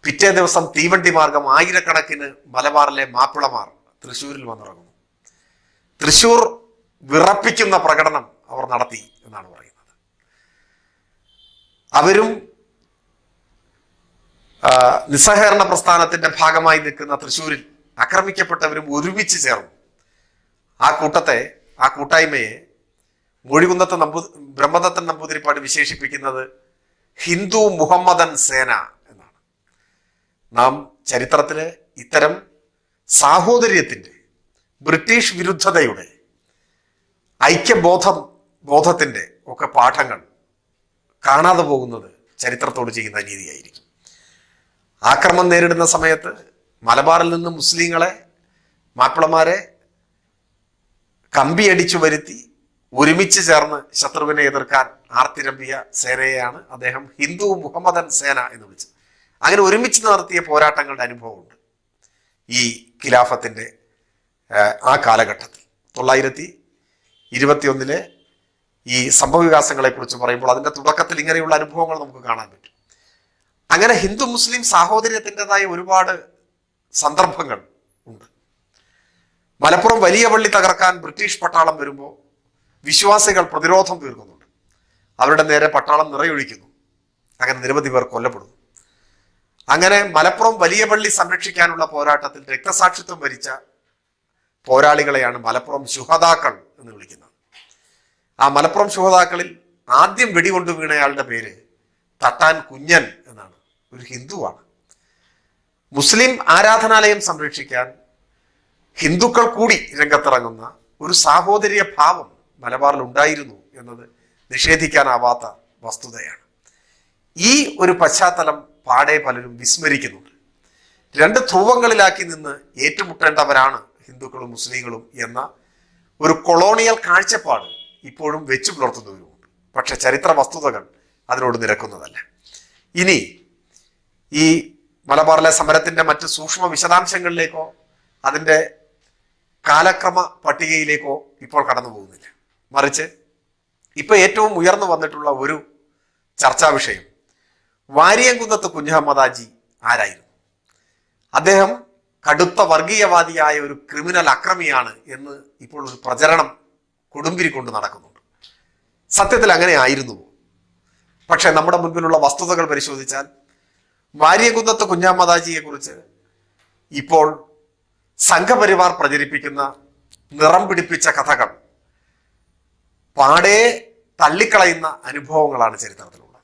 A: പിറ്റേ ദിവസം തീവണ്ടി മാർഗം ആയിരക്കണക്കിന് മലബാറിലെ മാപ്പിളമാർ തൃശ്ശൂരിൽ വന്നിറങ്ങുന്നു. തൃശ്ശൂർ വിറപ്പിക്കുന്ന പ്രകടനം അവർ നടത്തി എന്നാണ് പറയുന്നത്. അവരും നിസ്സഹകരണ പ്രസ്ഥാനത്തിന്റെ ഭാഗമായി നിൽക്കുന്ന തൃശ്ശൂരിൽ ആക്രമിക്കപ്പെട്ടവരും ഒരുമിച്ച് ചേർന്നു. ആ കൂട്ടായ്മയെ മൊഴികുന്നത്ത് ബ്രഹ്മദത്തൻ നമ്പൂതിരിപ്പാട് വിശേഷിപ്പിക്കുന്നത് ഹിന്ദു മുഹമ്മദൻ സേന എന്നാണ്. നാം ചരിത്രത്തിലെ ഇത്തരം സാഹോദര്യത്തിന്റെ, ബ്രിട്ടീഷ് വിരുദ്ധതയുടെ, ബോധത്തിന്റെ ഒക്കെ പാഠങ്ങൾ കാണാതെ പോകുന്നത് ചരിത്രത്തോട് ചെയ്യുന്ന അനീതിയായിരിക്കും. ആക്രമണം നേരിടുന്ന സമയത്ത് മലബാറിൽ നിന്ന് മുസ്ലിങ്ങളെ, മാപ്പിളമാരെ കമ്പിയടിച്ചു വരുത്തി ഒരുമിച്ച് ചേർന്ന് ശത്രുവിനെ എതിർക്കാൻ ആർത്തിരമ്പിയ സേനയെയാണ് അദ്ദേഹം ഹിന്ദു മുഹമ്മദൻ സേന എന്ന് വിളിച്ചത്. അങ്ങനെ ഒരുമിച്ച് നടത്തിയ പോരാട്ടങ്ങളുടെ അനുഭവമുണ്ട് ഈ ഖിലാഫത്തിന്റെ ആ കാലഘട്ടത്തിൽ. 921 ഈ സംഭവവികാസങ്ങളെ കുറിച്ച് പറയുമ്പോൾ അതിന്റെ തുടക്കത്തിൽ ഇങ്ങനെയുള്ള അനുഭവങ്ങൾ നമുക്ക് കാണാൻ പറ്റും. അങ്ങനെ ഹിന്ദു മുസ്ലിം സാഹോദര്യത്തിൻ്റെതായ ഒരുപാട് സന്ദർഭങ്ങൾ ഉണ്ട്. മലപ്പുറം വലിയ പള്ളി തകർക്കാൻ ബ്രിട്ടീഷ് പട്ടാളം വരുമ്പോൾ വിശ്വാസികൾ പ്രതിരോധം തീർക്കുന്നുണ്ട്. അവരുടെ നേരെ പട്ടാളം നിറയൊഴിക്കുന്നു. അങ്ങനെ നിരവധി പേർ കൊല്ലപ്പെടുന്നു. അങ്ങനെ മലപ്പുറം വലിയ പള്ളി സംരക്ഷിക്കാനുള്ള പോരാട്ടത്തിൽ രക്തസാക്ഷിത്വം വരിച്ച പോരാളികളെയാണ് മലപ്പുറം ശുഹദാക്കൾ എന്ന് വിളിക്കുന്നത്. ആ മലപ്പുറം ശുഹദാക്കളിൽ ആദ്യം വെടികൊണ്ട് വീണയാളുടെ പേര് തട്ടാൻ കുഞ്ഞൻ എന്നാണ്. ഒരു ഹിന്ദുവാണ്. മുസ്ലിം ആരാധനാലയം സംരക്ഷിക്കാൻ ഹിന്ദുക്കൾ കൂടി രംഗത്തിറങ്ങുന്ന ഒരു സാഹോദര്യ ഭാവം മലബാറിൽ ഉണ്ടായിരുന്നു എന്നത് നിഷേധിക്കാനാവാത്ത വസ്തുതയാണ്. ഈ ഒരു പശ്ചാത്തലം പാടെ പലരും വിസ്മരിക്കുന്നുണ്ട്. 2 ധ്രുവങ്ങളിലാക്കി നിന്ന് ഏറ്റുമുട്ടേണ്ടവരാണ് ഹിന്ദുക്കളും മുസ്ലിങ്ങളും എന്ന ഒരു കൊളോണിയൽ കാഴ്ചപ്പാട് ഇപ്പോഴും വെച്ചു പുലർത്തുന്നവരുമുണ്ട്. പക്ഷെ ചരിത്ര വസ്തുതകൾ അതിനോട് നിരക്കുന്നതല്ല. ഇനി ഈ മലബാറിലെ സമരത്തിന്റെ മറ്റ് സൂക്ഷ്മ വിശദാംശങ്ങളിലേക്കോ അതിൻ്റെ കാലക്രമ പട്ടികയിലേക്കോ ഇപ്പോൾ കടന്നു പോകുന്നില്ല. മറിച്ച് ഇപ്പൊ ഏറ്റവും ഉയർന്നു വന്നിട്ടുള്ള ഒരു ചർച്ചാ വിഷയം വാരിയംകുന്നത്ത് കുഞ്ഞഹമ്മദ് ഹാജി ആരായിരുന്നു? അദ്ദേഹം കടുത്ത വർഗീയവാദിയായ ഒരു ക്രിമിനൽ അക്രമിയാണ് എന്ന് ഇപ്പോൾ ഒരു പ്രചരണം കൊടുമ്പിരി കൊണ്ട് നടക്കുന്നുണ്ട്. സത്യത്തിൽ അങ്ങനെ ആയിരുന്നു. പക്ഷെ നമ്മുടെ മുൻപിലുള്ള വസ്തുതകൾ പരിശോധിച്ചാൽ വാരിയംകുന്നത്ത് കുഞ്ഞഹമ്മദ് ഹാജിയെ കുറിച്ച് ഇപ്പോൾ സംഘപരിവാർ പ്രചരിപ്പിക്കുന്ന നിറം പിടിപ്പിച്ച കഥകൾ പാടെ തള്ളിക്കളയുന്ന അനുഭവങ്ങളാണ് ചരിത്രത്തിലുള്ളത്.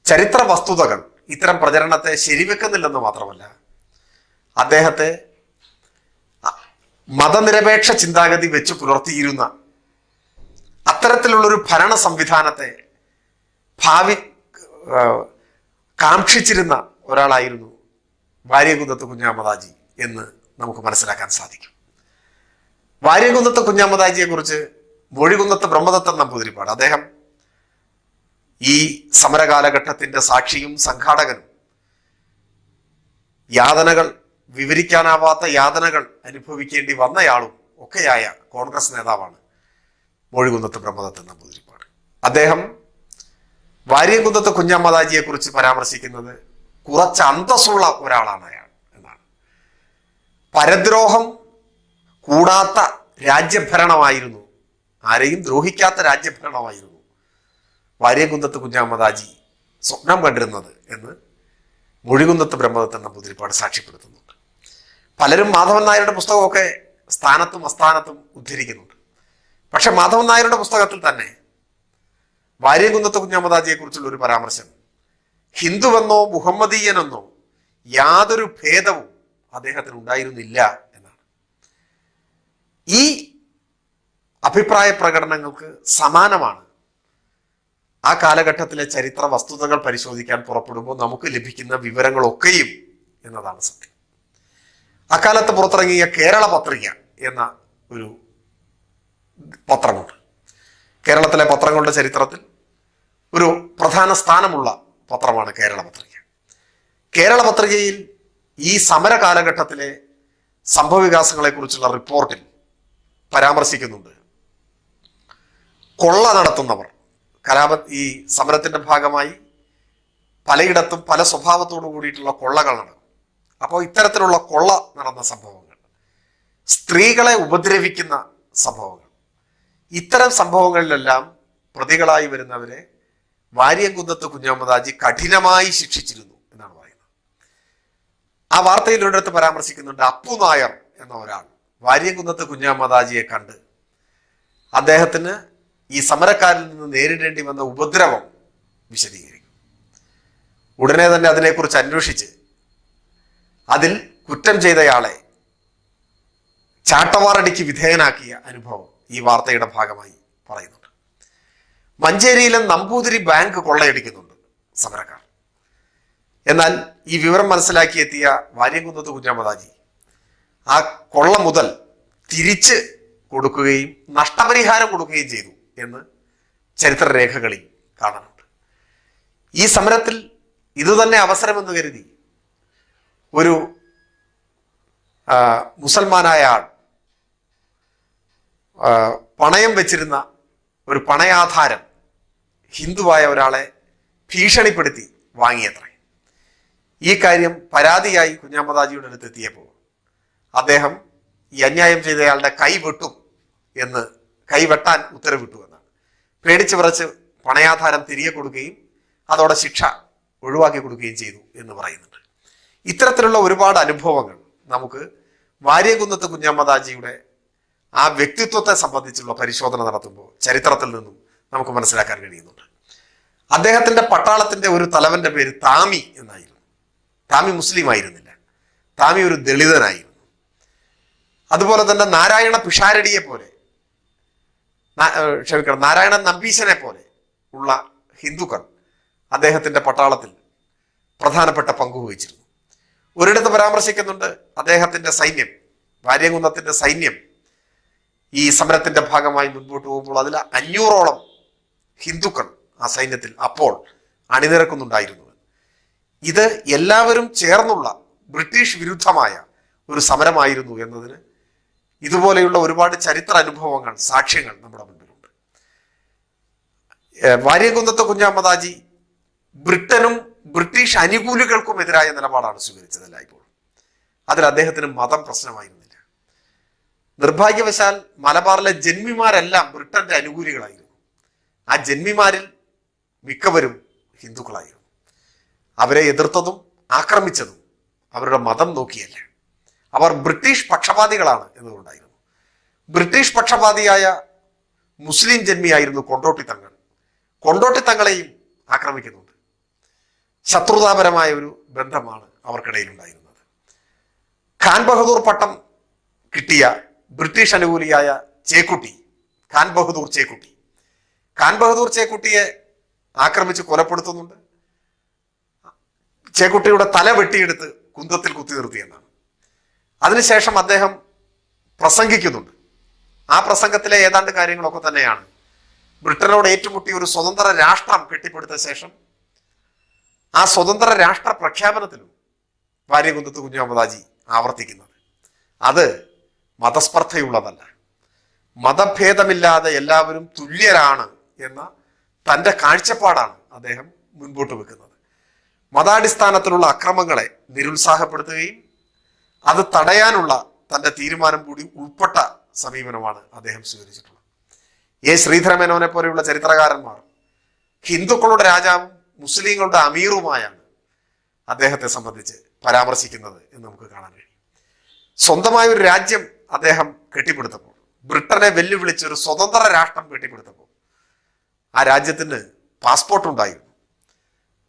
A: ചരിത്ര വസ്തുതകൾ ഇത്തരം പ്രചരണത്തെ ശരിവെക്കുന്നില്ലെന്ന് മാത്രമല്ല, അദ്ദേഹത്തെ മതനിരപേക്ഷ ചിന്താഗതി വെച്ച് പുലർത്തിയിരുന്ന അത്തരത്തിലുള്ളൊരു ഭരണ സംവിധാനത്തെ ഭാവി കാക്ഷിച്ചിരുന്ന ഒരാളായിരുന്നു വാരിയംകുന്നത്ത് കുഞ്ഞഹമ്മദ് ഹാജി എന്ന് നമുക്ക് മനസ്സിലാക്കാൻ സാധിക്കും. വാരിയംകുന്നത്ത് കുഞ്ഞഹമ്മദ് ഹാജിയെ കുറിച്ച് മൊഴികുന്നത്ത് ബ്രഹ്മദത്തൻ നമ്പൂതിരിപ്പാട്, അദ്ദേഹം ഈ സമരകാലഘട്ടത്തിന്റെ സാക്ഷിയും സംഘാടകനും, യാതനകൾ വിവരിക്കാനാവാത്ത യാതനകൾ അനുഭവിക്കേണ്ടി വന്നയാളും ഒക്കെയായ കോൺഗ്രസ് നേതാവാണ് മൊഴികുന്നത്ത് ബ്രഹ്മദത്തൻ നമ്പൂതിരിപ്പാട്. അദ്ദേഹം വാരിയംകുന്നത്ത് കുഞ്ഞഹമ്മദ് ഹാജിയെ കുറിച്ച് പരാമർശിക്കുന്നത് കുറച്ച് അന്തസ്സുള്ള ഒരാളാണ് അയാൾ എന്നാണ്. പരദ്രോഹം കൂടാത്ത രാജ്യഭരണമായിരുന്നു, ആരെയും ദ്രോഹിക്കാത്ത രാജ്യഭരണമായിരുന്നു വാരിയംകുന്നത്ത് കുഞ്ഞഹമ്മദ് ഹാജി സ്വപ്നം കണ്ടിരുന്നത് എന്ന് മൊഴികുന്നത്ത് ബ്രഹ്മദത്തൻ നമ്പൂതിരിപ്പാട് സാക്ഷ്യപ്പെടുത്തുന്നുണ്ട്. പലരും മാധവൻ നായരുടെ പുസ്തകമൊക്കെ സ്ഥാനത്തും അസ്ഥാനത്തും ഉദ്ധരിക്കുന്നുണ്ട്. പക്ഷെ മാധവൻ നായരുടെ പുസ്തകത്തിൽ തന്നെ വാരിയംകുന്നത്ത് കുഞ്ഞഹമ്മദ് ഹാജിയെ കുറിച്ചുള്ള ഒരു പരാമർശം ഹിന്ദുവെന്നോ മുഹമ്മദീയനെന്നോ യാതൊരു ഭേദവും അദ്ദേഹത്തിന് ഉണ്ടായിരുന്നില്ല എന്നാണ്. ഈ അഭിപ്രായ പ്രകടനങ്ങൾക്ക് സമാനമാണ് ആ കാലഘട്ടത്തിലെ ചരിത്ര വസ്തുതകൾ പരിശോധിക്കാൻ പുറപ്പെടുമ്പോൾ നമുക്ക് ലഭിക്കുന്ന വിവരങ്ങളൊക്കെയും എന്നതാണ് സത്യം. അക്കാലത്ത് പുറത്തിറങ്ങിയ കേരള പത്രിക എന്ന ഒരു പത്രമുണ്ട്. കേരളത്തിലെ പത്രങ്ങളുടെ ചരിത്രത്തിൽ ഒരു പ്രധാന സ്ഥാനമുള്ള പത്രമാണ് കേരള പത്രിക. കേരള പത്രികയിൽ ഈ സമര കാലഘട്ടത്തിലെ സംഭവവികാസങ്ങളെ കുറിച്ചുള്ള റിപ്പോർട്ടിൽ പരാമർശിക്കുന്നുണ്ട്. കൊള്ള നടത്തുന്നവർ ഈ സമരത്തിന്റെ ഭാഗമായി പലയിടത്തും പല സ്വഭാവത്തോടു കൂടിയിട്ടുള്ള കൊള്ളകൾ നടക്കും. അപ്പോൾ ഇത്തരത്തിലുള്ള കൊള്ള നടന്ന സംഭവങ്ങൾ, സ്ത്രീകളെ ഉപദ്രവിക്കുന്ന സംഭവങ്ങൾ, ഇത്തരം സംഭവങ്ങളിലെല്ലാം പ്രതികളായി വരുന്നവരെ വാരിയംകുന്നത്ത് കുഞ്ഞഹമ്മദ് ഹാജി കഠിനമായി ശിക്ഷിച്ചിരുന്നു എന്നാണ് പറയുന്നത്. ആ വാർത്തയിൽ ഒരിടത്ത് പരാമർശിക്കുന്നുണ്ട്, അപ്പു നായർ എന്ന ഒരാൾ വാരിയംകുന്നത്ത് കുഞ്ഞഹമ്മദ് ഹാജിയെ കണ്ട് അദ്ദേഹത്തിന് ഈ സമരക്കാരിൽ നിന്ന് നേരിടേണ്ടി വന്ന ഉപദ്രവം വിശദീകരിക്കും. ഉടനെ തന്നെ അതിനെക്കുറിച്ച് അന്വേഷിച്ച് അതിൽ കുറ്റം ചെയ്തയാളെ ചാട്ടവാറടിക്ക് വിധേയനാക്കിയ അനുഭവം ഈ വാർത്തയുടെ ഭാഗമായി പറയുന്നുണ്ട്. മഞ്ചേരിയിലെ നമ്പൂതിരി ബാങ്ക് കൊള്ളയടിക്കുന്നുണ്ട് സമരക്കാർ. എന്നാൽ ഈ വിവരം മനസ്സിലാക്കിയെത്തിയ വാരിയംകുന്നത്ത് കുഞ്ഞഹമ്മദ് ഹാജി ആ കൊള്ള മുതൽ തിരിച്ച് കൊടുക്കുകയും നഷ്ടപരിഹാരം കൊടുക്കുകയും ചെയ്തു എന്ന് ചരിത്രരേഖകളിൽ കാണുന്നുണ്ട്. ഈ സമരത്തിൽ ഇതുതന്നെ അവസരമെന്ന് കരുതി ഒരു മുസൽമാനായ ആൾ പണയം വെച്ചിരുന്ന ഒരു പണയാധാരം ഹിന്ദുവായ ഒരാളെ ഭീഷണിപ്പെടുത്തി വാങ്ങിയത്രേ. ഈ കാര്യം പരാതിയായി കുഞ്ഞഹമ്മദ് ഹാജിയുടെ അടുത്ത് എത്തിയപ്പോൾ അദ്ദേഹം ഈ അന്യായം ചെയ്തയാളുടെ കൈ വെട്ടും എന്ന്, കൈ വെട്ടാൻ ഉത്തരവിട്ടു എന്നാണ്. പേടിച്ച് വിറച്ച് പണയാധാരം തിരികെ കൊടുക്കുകയും അതോടെ ശിക്ഷ ഒഴിവാക്കി കൊടുക്കുകയും ചെയ്തു എന്ന് പറയുന്നുണ്ട്. ഇത്തരത്തിലുള്ള ഒരുപാട് അനുഭവങ്ങൾ നമുക്ക് വാരിയംകുന്നത്ത് കുഞ്ഞഹമ്മദ് ഹാജിയുടെ ആ വ്യക്തിത്വത്തെ സംബന്ധിച്ചുള്ള പരിശോധന നടത്തുമ്പോൾ ചരിത്രത്തിൽ നിന്നും നമുക്ക് മനസ്സിലാക്കാൻ കഴിയുന്നുണ്ട്. അദ്ദേഹത്തിന്റെ പട്ടാളത്തിന്റെ ഒരു തലവന്റെ പേര് താമി എന്നായിരുന്നു. താമി മുസ്ലിം ആയിരുന്നില്ല, താമി ഒരു ദളിതനായിരുന്നു. അതുപോലെ തന്നെ നാരായണ പിഷാരടിയെ പോലെ, നാരായണൻ നമ്പീശനെ പോലെ ഉള്ള ഹിന്ദുക്കൾ അദ്ദേഹത്തിന്റെ പട്ടാളത്തിൽ പ്രധാനപ്പെട്ട പങ്കുവഹിച്ചിരുന്നു. ഒരിടത്ത് പരാമർശിക്കുന്നുണ്ട്, അദ്ദേഹത്തിന്റെ സൈന്യം, വാരിയംകുന്നത്തിന്റെ സൈന്യം ഈ സമരത്തിന്റെ ഭാഗമായി മുൻപോട്ട് പോകുമ്പോൾ അതിൽ 500ഓളം ഹിന്ദുക്കൾ ആ സൈന്യത്തിൽ അപ്പോൾ അണിനിരക്കുന്നുണ്ടായിരുന്നു. ഇത് എല്ലാവരും ചേർന്നുള്ള ബ്രിട്ടീഷ് വിരുദ്ധമായ ഒരു സമരമായിരുന്നു എന്നതിന് ഇതുപോലെയുള്ള ഒരുപാട് ചരിത്ര അനുഭവങ്ങൾ, സാക്ഷ്യങ്ങൾ നമ്മുടെ മുൻപിലുണ്ട്. വാര്യംകുന്നത്ത് കുഞ്ഞഹമ്മദാജി ബ്രിട്ടനും ബ്രിട്ടീഷ് അനുകൂലികൾക്കും എതിരായ നിലപാടാണ് സ്വീകരിച്ചതല്ല. ഇപ്പോൾ അതിൽ അദ്ദേഹത്തിന് മതം പ്രശ്നമായിരുന്നില്ല. നിർഭാഗ്യവശാൽ മലബാറിലെ ജന്മിമാരെല്ലാം ബ്രിട്ടന്റെ അനുകൂലികളായിരുന്നു. ആ ജന്മിമാരിൽ മിക്കവരും ഹിന്ദുക്കളായിരുന്നു. അവരെ എതിർത്തതും ആക്രമിച്ചതും അവരുടെ മതം നോക്കിയല്ല, അവർ ബ്രിട്ടീഷ് പക്ഷപാതികളാണ് എന്നതുകൊണ്ടായിരുന്നു. ബ്രിട്ടീഷ് പക്ഷപാതിയായ മുസ്ലിം ജന്മിയായിരുന്നു കൊണ്ടോട്ടി തങ്ങൾ. കൊണ്ടോട്ടി തങ്ങളെയും ആക്രമിക്കുന്നുണ്ട്. ശത്രുതാപരമായ ഒരു ബന്ധമാണ് അവർക്കിടയിൽ ഉണ്ടായിരുന്നത്. ഖാൻ ബഹദൂർ പട്ടം കിട്ടിയ ബ്രിട്ടീഷ് അനുകൂലിയായ ചേക്കുട്ടി, ഖാൻ ബഹദൂർ ചേക്കുട്ടിയെ ആക്രമിച്ച് കൊലപ്പെടുത്തുന്നുണ്ട്. ചേക്കുട്ടിയുടെ തല വെട്ടിയെടുത്ത് കുന്തത്തിൽ കുത്തി നിർത്തിയെന്നാണ്. അതിനുശേഷം അദ്ദേഹം പ്രസംഗിക്കുന്നുണ്ട്. ആ പ്രസംഗത്തിലെ ഏതാണ്ട് കാര്യങ്ങളൊക്കെ തന്നെയാണ് ബ്രിട്ടനോട് ഏറ്റുമുട്ടി ഒരു സ്വതന്ത്ര രാഷ്ട്രം കെട്ടിപ്പടുത്ത ശേഷം ആ സ്വതന്ത്ര രാഷ്ട്ര പ്രഖ്യാപനത്തിലും വാര്യംകുന്നത്ത് കുഞ്ഞഹമ്മദാജി ആവർത്തിക്കുന്നത്. അത് മതസ്പർദ്ധയുള്ളതല്ല, മതഭേദമില്ലാതെ എല്ലാവരും തുല്യരാണ് എന്ന തൻ്റെ കാഴ്ചപ്പാടാണ് അദ്ദേഹം മുൻപോട്ട് വെക്കുന്നത്. മതാടിസ്ഥാനത്തിലുള്ള അക്രമങ്ങളെ നിരുത്സാഹപ്പെടുത്തുകയും അത് തടയാനുള്ള തൻ്റെ തീരുമാനം കൂടി ഉൾപ്പെട്ട സമീപനമാണ് അദ്ദേഹം സ്വീകരിച്ചിട്ടുള്ളത്. എ ശ്രീധരമേനോനെ പോലെയുള്ള ചരിത്രകാരന്മാർ ഹിന്ദുക്കളുടെ രാജാവും മുസ്ലിങ്ങളുടെ അമീറുമായാണ് അദ്ദേഹത്തെ സംബന്ധിച്ച് പരാമർശിക്കുന്നത് എന്ന് നമുക്ക് കാണാൻ കഴിയും. സ്വന്തമായ ഒരു രാജ്യം അദ്ദേഹം കെട്ടിപ്പടുത്തപ്പോൾ, ബ്രിട്ടനെ വെല്ലുവിളിച്ച് ഒരു സ്വതന്ത്ര രാഷ്ട്രം കെട്ടിപ്പടുത്തപ്പോൾ ആ രാജ്യത്തിന് പാസ്പോർട്ട് ഉണ്ടായിരുന്നു,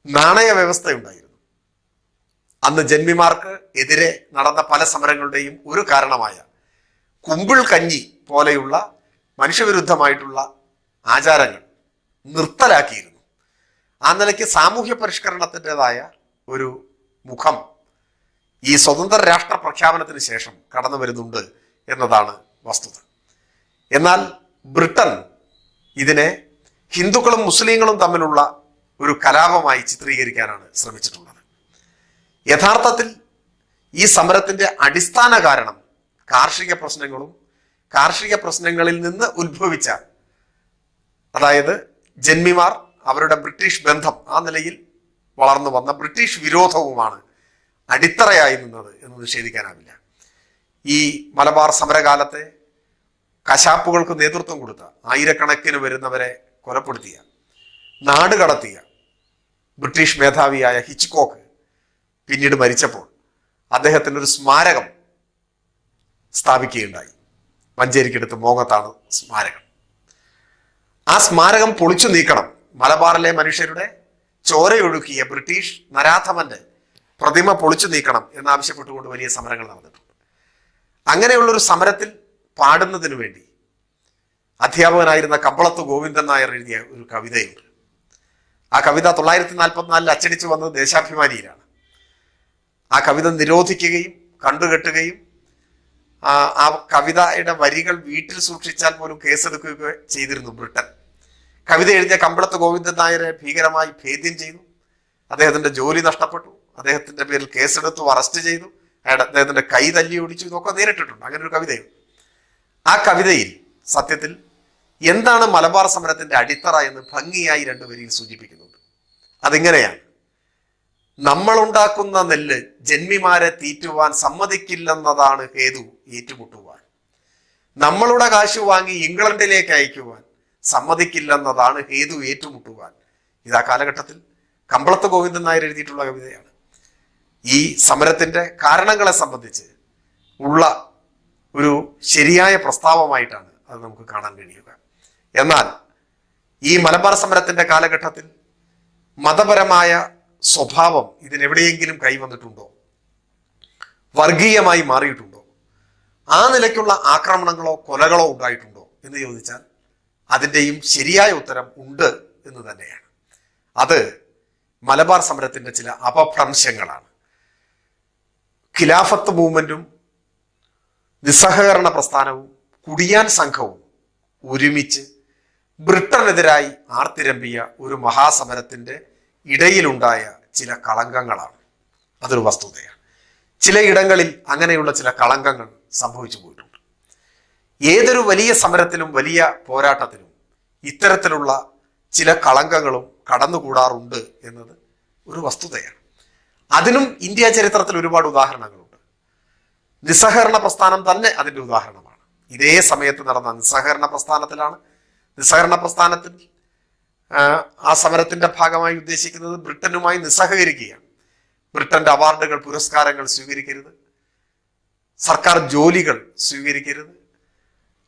A: നാണയ വ്യവസ്ഥയുണ്ടായിരുന്നു. അന്ന് ജന്മിമാർക്ക് എതിരെ നടന്ന പല സമരങ്ങളുടെയും ഒരു കാരണമായ കുമ്പിൾ കഞ്ഞി പോലെയുള്ള മനുഷ്യവിരുദ്ധമായിട്ടുള്ള ആചാരങ്ങൾ നിർത്തലാക്കിയിരുന്നു. ആ നിലയ്ക്ക് സാമൂഹ്യ പരിഷ്കരണത്തിൻ്റെതായ ഒരു മുഖം ഈ സ്വതന്ത്ര രാഷ്ട്ര പ്രഖ്യാപനത്തിന് ശേഷം കടന്നു വരുന്നുണ്ട് എന്നതാണ് വസ്തുത. എന്നാൽ ബ്രിട്ടൻ ഇതിനെ ഹിന്ദുക്കളും മുസ്ലിങ്ങളും തമ്മിലുള്ള ഒരു കലാപമായി ചിത്രീകരിക്കാനാണ് ശ്രമിച്ചിട്ടുള്ളത്. യഥാർത്ഥത്തിൽ ഈ സമരത്തിന്റെ അടിസ്ഥാന കാരണം കാർഷിക പ്രശ്നങ്ങളും കാർഷിക പ്രശ്നങ്ങളിൽ നിന്ന് ഉത്ഭവിച്ച, അതായത് ജന്മിമാർ അവരുടെ ബ്രിട്ടീഷ് ബന്ധം, ആ നിലയിൽ വളർന്നു വന്ന ബ്രിട്ടീഷ് വിരോധവുമാണ് അടിത്തറയായി നിന്നത് എന്ന് നിഷേധിക്കാനാവില്ല. ഈ മലബാർ സമരകാലത്തെ കശാപ്പുകൾക്ക് നേതൃത്വം കൊടുത്ത, ആയിരക്കണക്കിന് വരുന്നവരെ കൊലപ്പെടുത്തിയ, നാട് കടത്തിയ ബ്രിട്ടീഷ് മേധാവിയായ ഹിച്ച്കോക്ക് പിന്നീട് മരിച്ചപ്പോൾ അദ്ദേഹത്തിന് ഒരു സ്മാരകം സ്ഥാപിക്കുകയുണ്ടായി. മഞ്ചേരിക്കടുത്ത് മോങ്ങത്താണ് സ്മാരകം. ആ സ്മാരകം പൊളിച്ചു നീക്കണം, മലബാറിലെ മനുഷ്യരുടെ ചോരയൊഴുക്കിയ ബ്രിട്ടീഷ് നരാധമന്റെ പ്രതിമ പൊളിച്ചു നീക്കണം എന്നാവശ്യപ്പെട്ടുകൊണ്ട് വലിയ സമരങ്ങൾ നടന്നിട്ടുണ്ട്. അങ്ങനെയുള്ളൊരു സമരത്തിൽ പാടുന്നതിനു വേണ്ടി അധ്യാപകനായിരുന്ന കമ്പളത്ത് ഗോവിന്ദൻ നായർ എഴുതിയ ഒരു കവിതയുണ്ട്. ആ കവിത 1944 അച്ചടിച്ചു വന്നത് ദേശാഭിമാനിയിലാണ്. ആ കവിത നിരോധിക്കുകയും കണ്ടുകെട്ടുകയും ആ കവിതയുടെ വരികൾ വീട്ടിൽ സൂക്ഷിച്ചാൽ പോലും കേസെടുക്കുകയൊക്കെ ചെയ്തിരുന്നു ബ്രിട്ടൻ. കവിത എഴുതിയ കമ്പളത്ത് ഗോവിന്ദൻ നായരെ ഭീകരമായി ഭേദ്യം ചെയ്തു. അദ്ദേഹത്തിന്റെ ജോലി നഷ്ടപ്പെട്ടു, അദ്ദേഹത്തിന്റെ പേരിൽ കേസെടുത്തു, അറസ്റ്റ് ചെയ്തു, അദ്ദേഹത്തിന്റെ കൈ തല്ലി ഓടിച്ചു. ഇതൊക്കെ നേരിട്ടിട്ടുണ്ട്. അങ്ങനെ ഒരു കവിതയും. ആ കവിതയിൽ സത്യത്തിൽ എന്താണ് മലബാർ സമരത്തിന്റെ അടിത്തറ എന്ന് ഭംഗിയായി രണ്ടുപേരിൽ സൂചിപ്പിക്കുന്നുണ്ട്. അതിങ്ങനെയാണ്: നമ്മളുണ്ടാക്കുന്ന നെല്ല് ജന്മിമാരെ തീറ്റുവാൻ സമ്മതിക്കില്ലെന്നതാണ് ഹേതു ഏറ്റുമുട്ടുവാൻ. നമ്മളുടെ കാശ് വാങ്ങി ഇംഗ്ലണ്ടിലേക്ക് അയക്കുവാൻ സമ്മതിക്കില്ലെന്നതാണ് ഹേതു ഏറ്റുമുട്ടുവാൻ. ഇത് ആ കാലഘട്ടത്തിൽ കമ്പളത്ത് ഗോവിന്ദൻ നായർ എഴുതിയിട്ടുള്ള കവിതയാണ്. ഈ സമരത്തിന്റെ കാരണങ്ങളെ സംബന്ധിച്ച് ഉള്ള ഒരു ശരിയായ പ്രസ്താവമായിട്ടാണ് അത് നമുക്ക് കാണാൻ കഴിയുക. എന്നാൽ ഈ മലബാർ സമരത്തിന്റെ കാലഘട്ടത്തിൽ മതപരമായ സ്വഭാവം ഇതിനെവിടെയെങ്കിലും കൈവന്നിട്ടുണ്ടോ? വർഗീയമായി മാറിയിട്ടുണ്ടോ? ആ നിലയ്ക്കുള്ള ആക്രമണങ്ങളോ കൊലകളോ ഉണ്ടായിട്ടുണ്ടോ എന്ന് ചോദിച്ചാൽ അതിൻ്റെയും ശരിയായ ഉത്തരം ഉണ്ട് എന്ന് തന്നെയാണ്. അത് മലബാർ സമരത്തിന്റെ ചില അപഭ്രംശങ്ങളാണ്. ഖിലാഫത്ത് മൂവ്മെന്റും നിസ്സഹകരണ പ്രസ്ഥാനവും കുടിയാൻ സംഘവും ഒരുമിച്ച് ബ്രിട്ടനെതിരായി ആർത്തിരമ്പിയ ഒരു മഹാസമരത്തിന്റെ ഇടയിലുണ്ടായ ചില കളങ്കങ്ങളാണ്. അതൊരു വസ്തുതയാണ്. ചിലയിടങ്ങളിൽ അങ്ങനെയുള്ള ചില കളങ്കങ്ങൾ സംഭവിച്ചു പോയിട്ടുണ്ട്. ഏതൊരു വലിയ സമരത്തിലും വലിയ പോരാട്ടത്തിലും ഇത്തരത്തിലുള്ള ചില കളങ്കങ്ങളും കടന്നുകൂടാറുണ്ട് എന്നത് ഒരു വസ്തുതയാണ്. അതിനും ഇന്ത്യ ചരിത്രത്തിൽ ഒരുപാട് ഉദാഹരണങ്ങളുണ്ട്. നിസ്സഹകരണ പ്രസ്ഥാനം തന്നെ അതിൻ്റെ ഉദാഹരണമാണ്. ഇതേ സമയത്ത് നടന്ന നിസ്സഹകരണ പ്രസ്ഥാനത്തിൽ ആ സമരത്തിന്റെ ഭാഗമായി ഉദ്ദേശിക്കുന്നത് ബ്രിട്ടനുമായി നിസ്സഹകരിക്കുകയാണ്. ബ്രിട്ടന്റെ അവാർഡുകൾ, പുരസ്കാരങ്ങൾ സ്വീകരിക്കരുത്, സർക്കാർ ജോലികൾ സ്വീകരിക്കരുത്,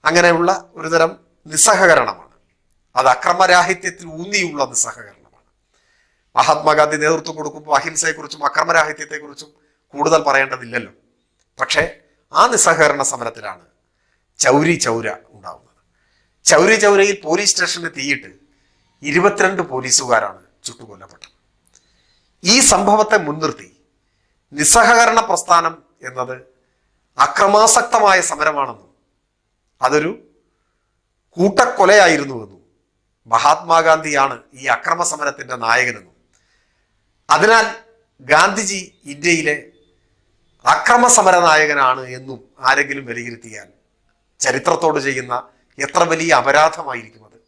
A: അങ്ങനെയുള്ള ഒരുതരം നിസ്സഹകരണമാണ്. അത് അക്രമരാഹിത്യത്തിൽ ഊന്നിയുള്ള നിസ്സഹകരണമാണ്. മഹാത്മാഗാന്ധി നേതൃത്വം കൊടുക്കുമ്പോൾ അഹിംസയെക്കുറിച്ചും അക്രമരാഹിത്യത്തെക്കുറിച്ചും കൂടുതൽ പറയേണ്ടതില്ലല്ലോ. പക്ഷേ ആ നിസ്സഹകരണ സമരത്തിലാണ് ചൗരി ചൗര ഉണ്ടാവുന്നത്. ചൗരി ചൗരയിൽ പോലീസ് സ്റ്റേഷന് തീയിട്ട് 22 പോലീസുകാരാണ് ചുട്ടുകൊല്ലപ്പെട്ടത്. ഈ സംഭവത്തെ മുൻനിർത്തി നിസ്സഹകരണ പ്രസ്ഥാനം എന്നത് അക്രമാസക്തമായ സമരമാണെന്നും അതൊരു കൂട്ടക്കൊലയായിരുന്നുവെന്നും മഹാത്മാഗാന്ധിയാണ് ഈ അക്രമ സമരത്തിന്റെ നായകനെന്നും അതിനാൽ ഗാന്ധിജി ഇന്ത്യയിലെ അക്രമ സമര നായകനാണ് എന്നും ആരെങ്കിലും വിലയിരുത്തിയാൽ ചരിത്രത്തോട് ചെയ്യുന്ന എത്ര വലിയ അപരാധമായിരിക്കും അത്.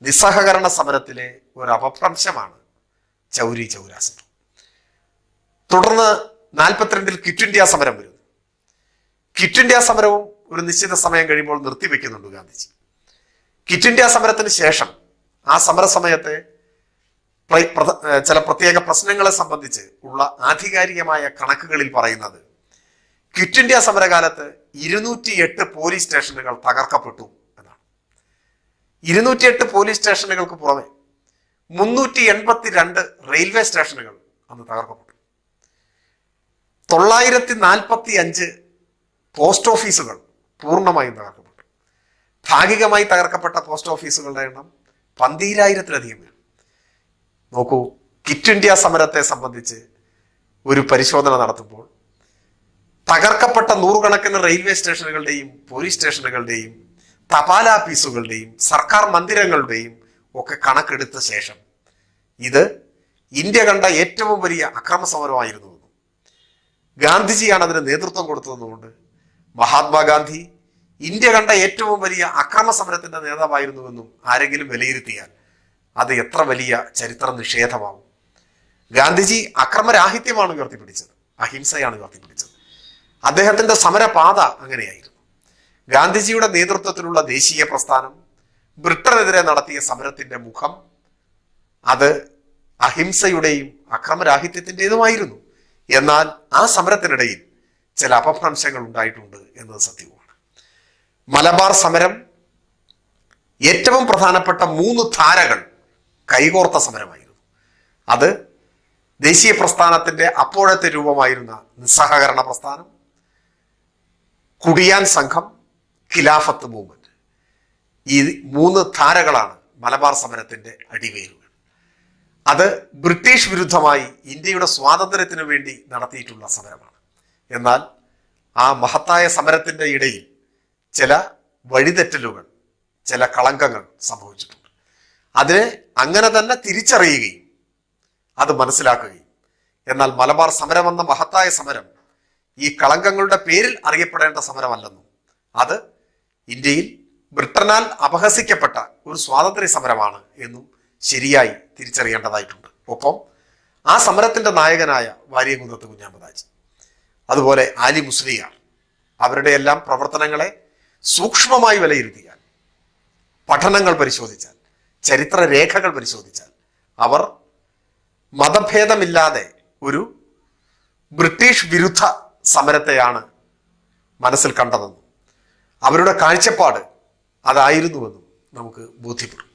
A: നിസ്സഹകരണ സമരത്തിലെ ഒരു അപഭ്രംശമാണ് ചൗരി ചൗര സമരം. തുടർന്ന് 42 ക്വിറ്റ് ഇന്ത്യ സമരം വരുന്നു. ക്വിറ്റ് ഇന്ത്യ സമരവും ഒരു നിശ്ചിത സമയം കഴിയുമ്പോൾ നിർത്തിവെക്കുന്നുണ്ട് ഗാന്ധിജി. ക്വിറ്റ് ഇന്ത്യ സമരത്തിന് ശേഷം ആ സമരസമയത്തെ ചില പ്രത്യേക പ്രശ്നങ്ങളെ സംബന്ധിച്ച് ഉള്ള ആധികാരികമായ കണക്കുകളിൽ പറയുന്നത് ക്വിറ്റ് ഇന്ത്യ സമരകാലത്ത് 208 പോലീസ് സ്റ്റേഷനുകൾ തകർക്കപ്പെട്ടു എന്നാണ്. 208 പോലീസ് സ്റ്റേഷനുകൾക്ക് പുറമെ 382 റെയിൽവേ സ്റ്റേഷനുകൾ അന്ന് തകർക്കപ്പെട്ടു. 945 പോസ്റ്റ് ഓഫീസുകൾ പൂർണ്ണമായും തകർക്കപ്പെട്ടു. ഭാഗികമായി തകർക്കപ്പെട്ട പോസ്റ്റ് ഓഫീസുകളുടെ എണ്ണം 12,000-ലധികം വരും. നോക്കൂ, ക്വിറ്റ് ഇന്ത്യ സമരത്തെ സംബന്ധിച്ച് ഒരു പരിശോധന നടത്തുമ്പോൾ തകർക്കപ്പെട്ട നൂറുകണക്കിന് റെയിൽവേ സ്റ്റേഷനുകളുടെയും പോലീസ് സ്റ്റേഷനുകളുടെയും തപാലാഫീസുകളുടെയും സർക്കാർ മന്ദിരങ്ങളുടെയും ഒക്കെ കണക്കെടുത്ത ശേഷം ഇത് ഇന്ത്യ കണ്ട ഏറ്റവും വലിയ അക്രമ സമരമായിരുന്നു. ഗാന്ധിജിയാണ് അതിന് നേതൃത്വം കൊടുത്തതുകൊണ്ട് മഹാത്മാഗാന്ധി ഇന്ത്യ കണ്ട ഏറ്റവും വലിയ അക്രമ സമരത്തിന്റെ നേതാവായിരുന്നുവെന്നും ആരെങ്കിലും വിലയിരുത്തിയാൽ അത് എത്ര വലിയ ചരിത്ര നിഷേധമാവും. ഗാന്ധിജി അക്രമരാഹിത്യമാണ് ഉയർത്തിപ്പിടിച്ചത്, അഹിംസയാണ് ഉയർത്തിപ്പിടിച്ചത്. അദ്ദേഹത്തിന്റെ സമരപാത അങ്ങനെയായിരുന്നു. ഗാന്ധിജിയുടെ നേതൃത്വത്തിലുള്ള ദേശീയ പ്രസ്ഥാനം ബ്രിട്ടനെതിരെ നടത്തിയ സമരത്തിന്റെ മുഖം അത് അഹിംസയുടെയും അക്രമരാഹിത്യത്തിൻ്റെതുമായിരുന്നു. എന്നാൽ ആ സമരത്തിനിടയിൽ ചില അപഭ്രംശങ്ങൾ ഉണ്ടായിട്ടുണ്ട് എന്നത് സത്യവുമാണ്. മലബാർ സമരം ഏറ്റവും പ്രധാനപ്പെട്ട 3 ധാരകൾ കൈകോർത്ത സമരമായിരുന്നു. അത് ദേശീയ പ്രസ്ഥാനത്തിന്റെ അപ്പോഴത്തെ രൂപമായിരുന്ന നിസ്സഹകരണ പ്രസ്ഥാനം, കുടിയാൻ സംഘം, ഖിലാഫത്ത് മൂവ്മെന്റ്. ഈ 3 ധാരകളാണ് മലബാർ സമരത്തിന്റെ അടിവേരുകൾ. അത് ബ്രിട്ടീഷ് വിരുദ്ധമായി ഇന്ത്യയുടെ സ്വാതന്ത്ര്യത്തിനു വേണ്ടി നടത്തിയിട്ടുള്ള സമരമാണ്. എന്നാൽ ആ മഹത്തായ സമരത്തിന്റെ ഇടയിൽ ചില വഴിതെറ്റലുകൾ, ചില കളങ്കങ്ങൾ സംഭവിച്ചിട്ടുണ്ട്. അതിനെ അങ്ങനെ തന്നെ തിരിച്ചറിയുകയും അത് മനസ്സിലാക്കുകയും, എന്നാൽ മലബാർ സമരം എന്ന മഹത്തായ സമരം ഈ കളങ്കങ്ങളുടെ പേരിൽ അറിയപ്പെടേണ്ട സമരമല്ലെന്നും അത് ഇന്ത്യയിൽ ബ്രിട്ടനാൽ അപഹസിക്കപ്പെട്ട ഒരു സ്വാതന്ത്ര്യ സമരമാണ് എന്നും ശരിയായി തിരിച്ചറിയേണ്ടതായിട്ടുണ്ട്. ഒപ്പം ആ സമരത്തിന്റെ നായകനായ വാര്യംകുന്നത്ത് കുഞ്ഞഹമ്മദാജി, അതുപോലെ ആലി മുസ്ലിയാർ, അവരുടെ എല്ലാം പ്രവർത്തനങ്ങളെ സൂക്ഷ്മമായി വിലയിരുത്തിയാൽ, പഠനങ്ങൾ പരിശോധിച്ചാൽ, ചരിത്ര രേഖകൾ പരിശോധിച്ചാൽ അവർ മതഭേദമില്ലാതെ ഒരു ബ്രിട്ടീഷ് വിരുദ്ധ സമരത്തെയാണ് മനസ്സിൽ കണ്ടതെന്നും അവരുടെ കാഴ്ചപ്പാട് അതായിരുന്നുവെന്നും നമുക്ക് ബോധ്യപ്പെടും.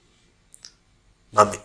A: നന്ദി.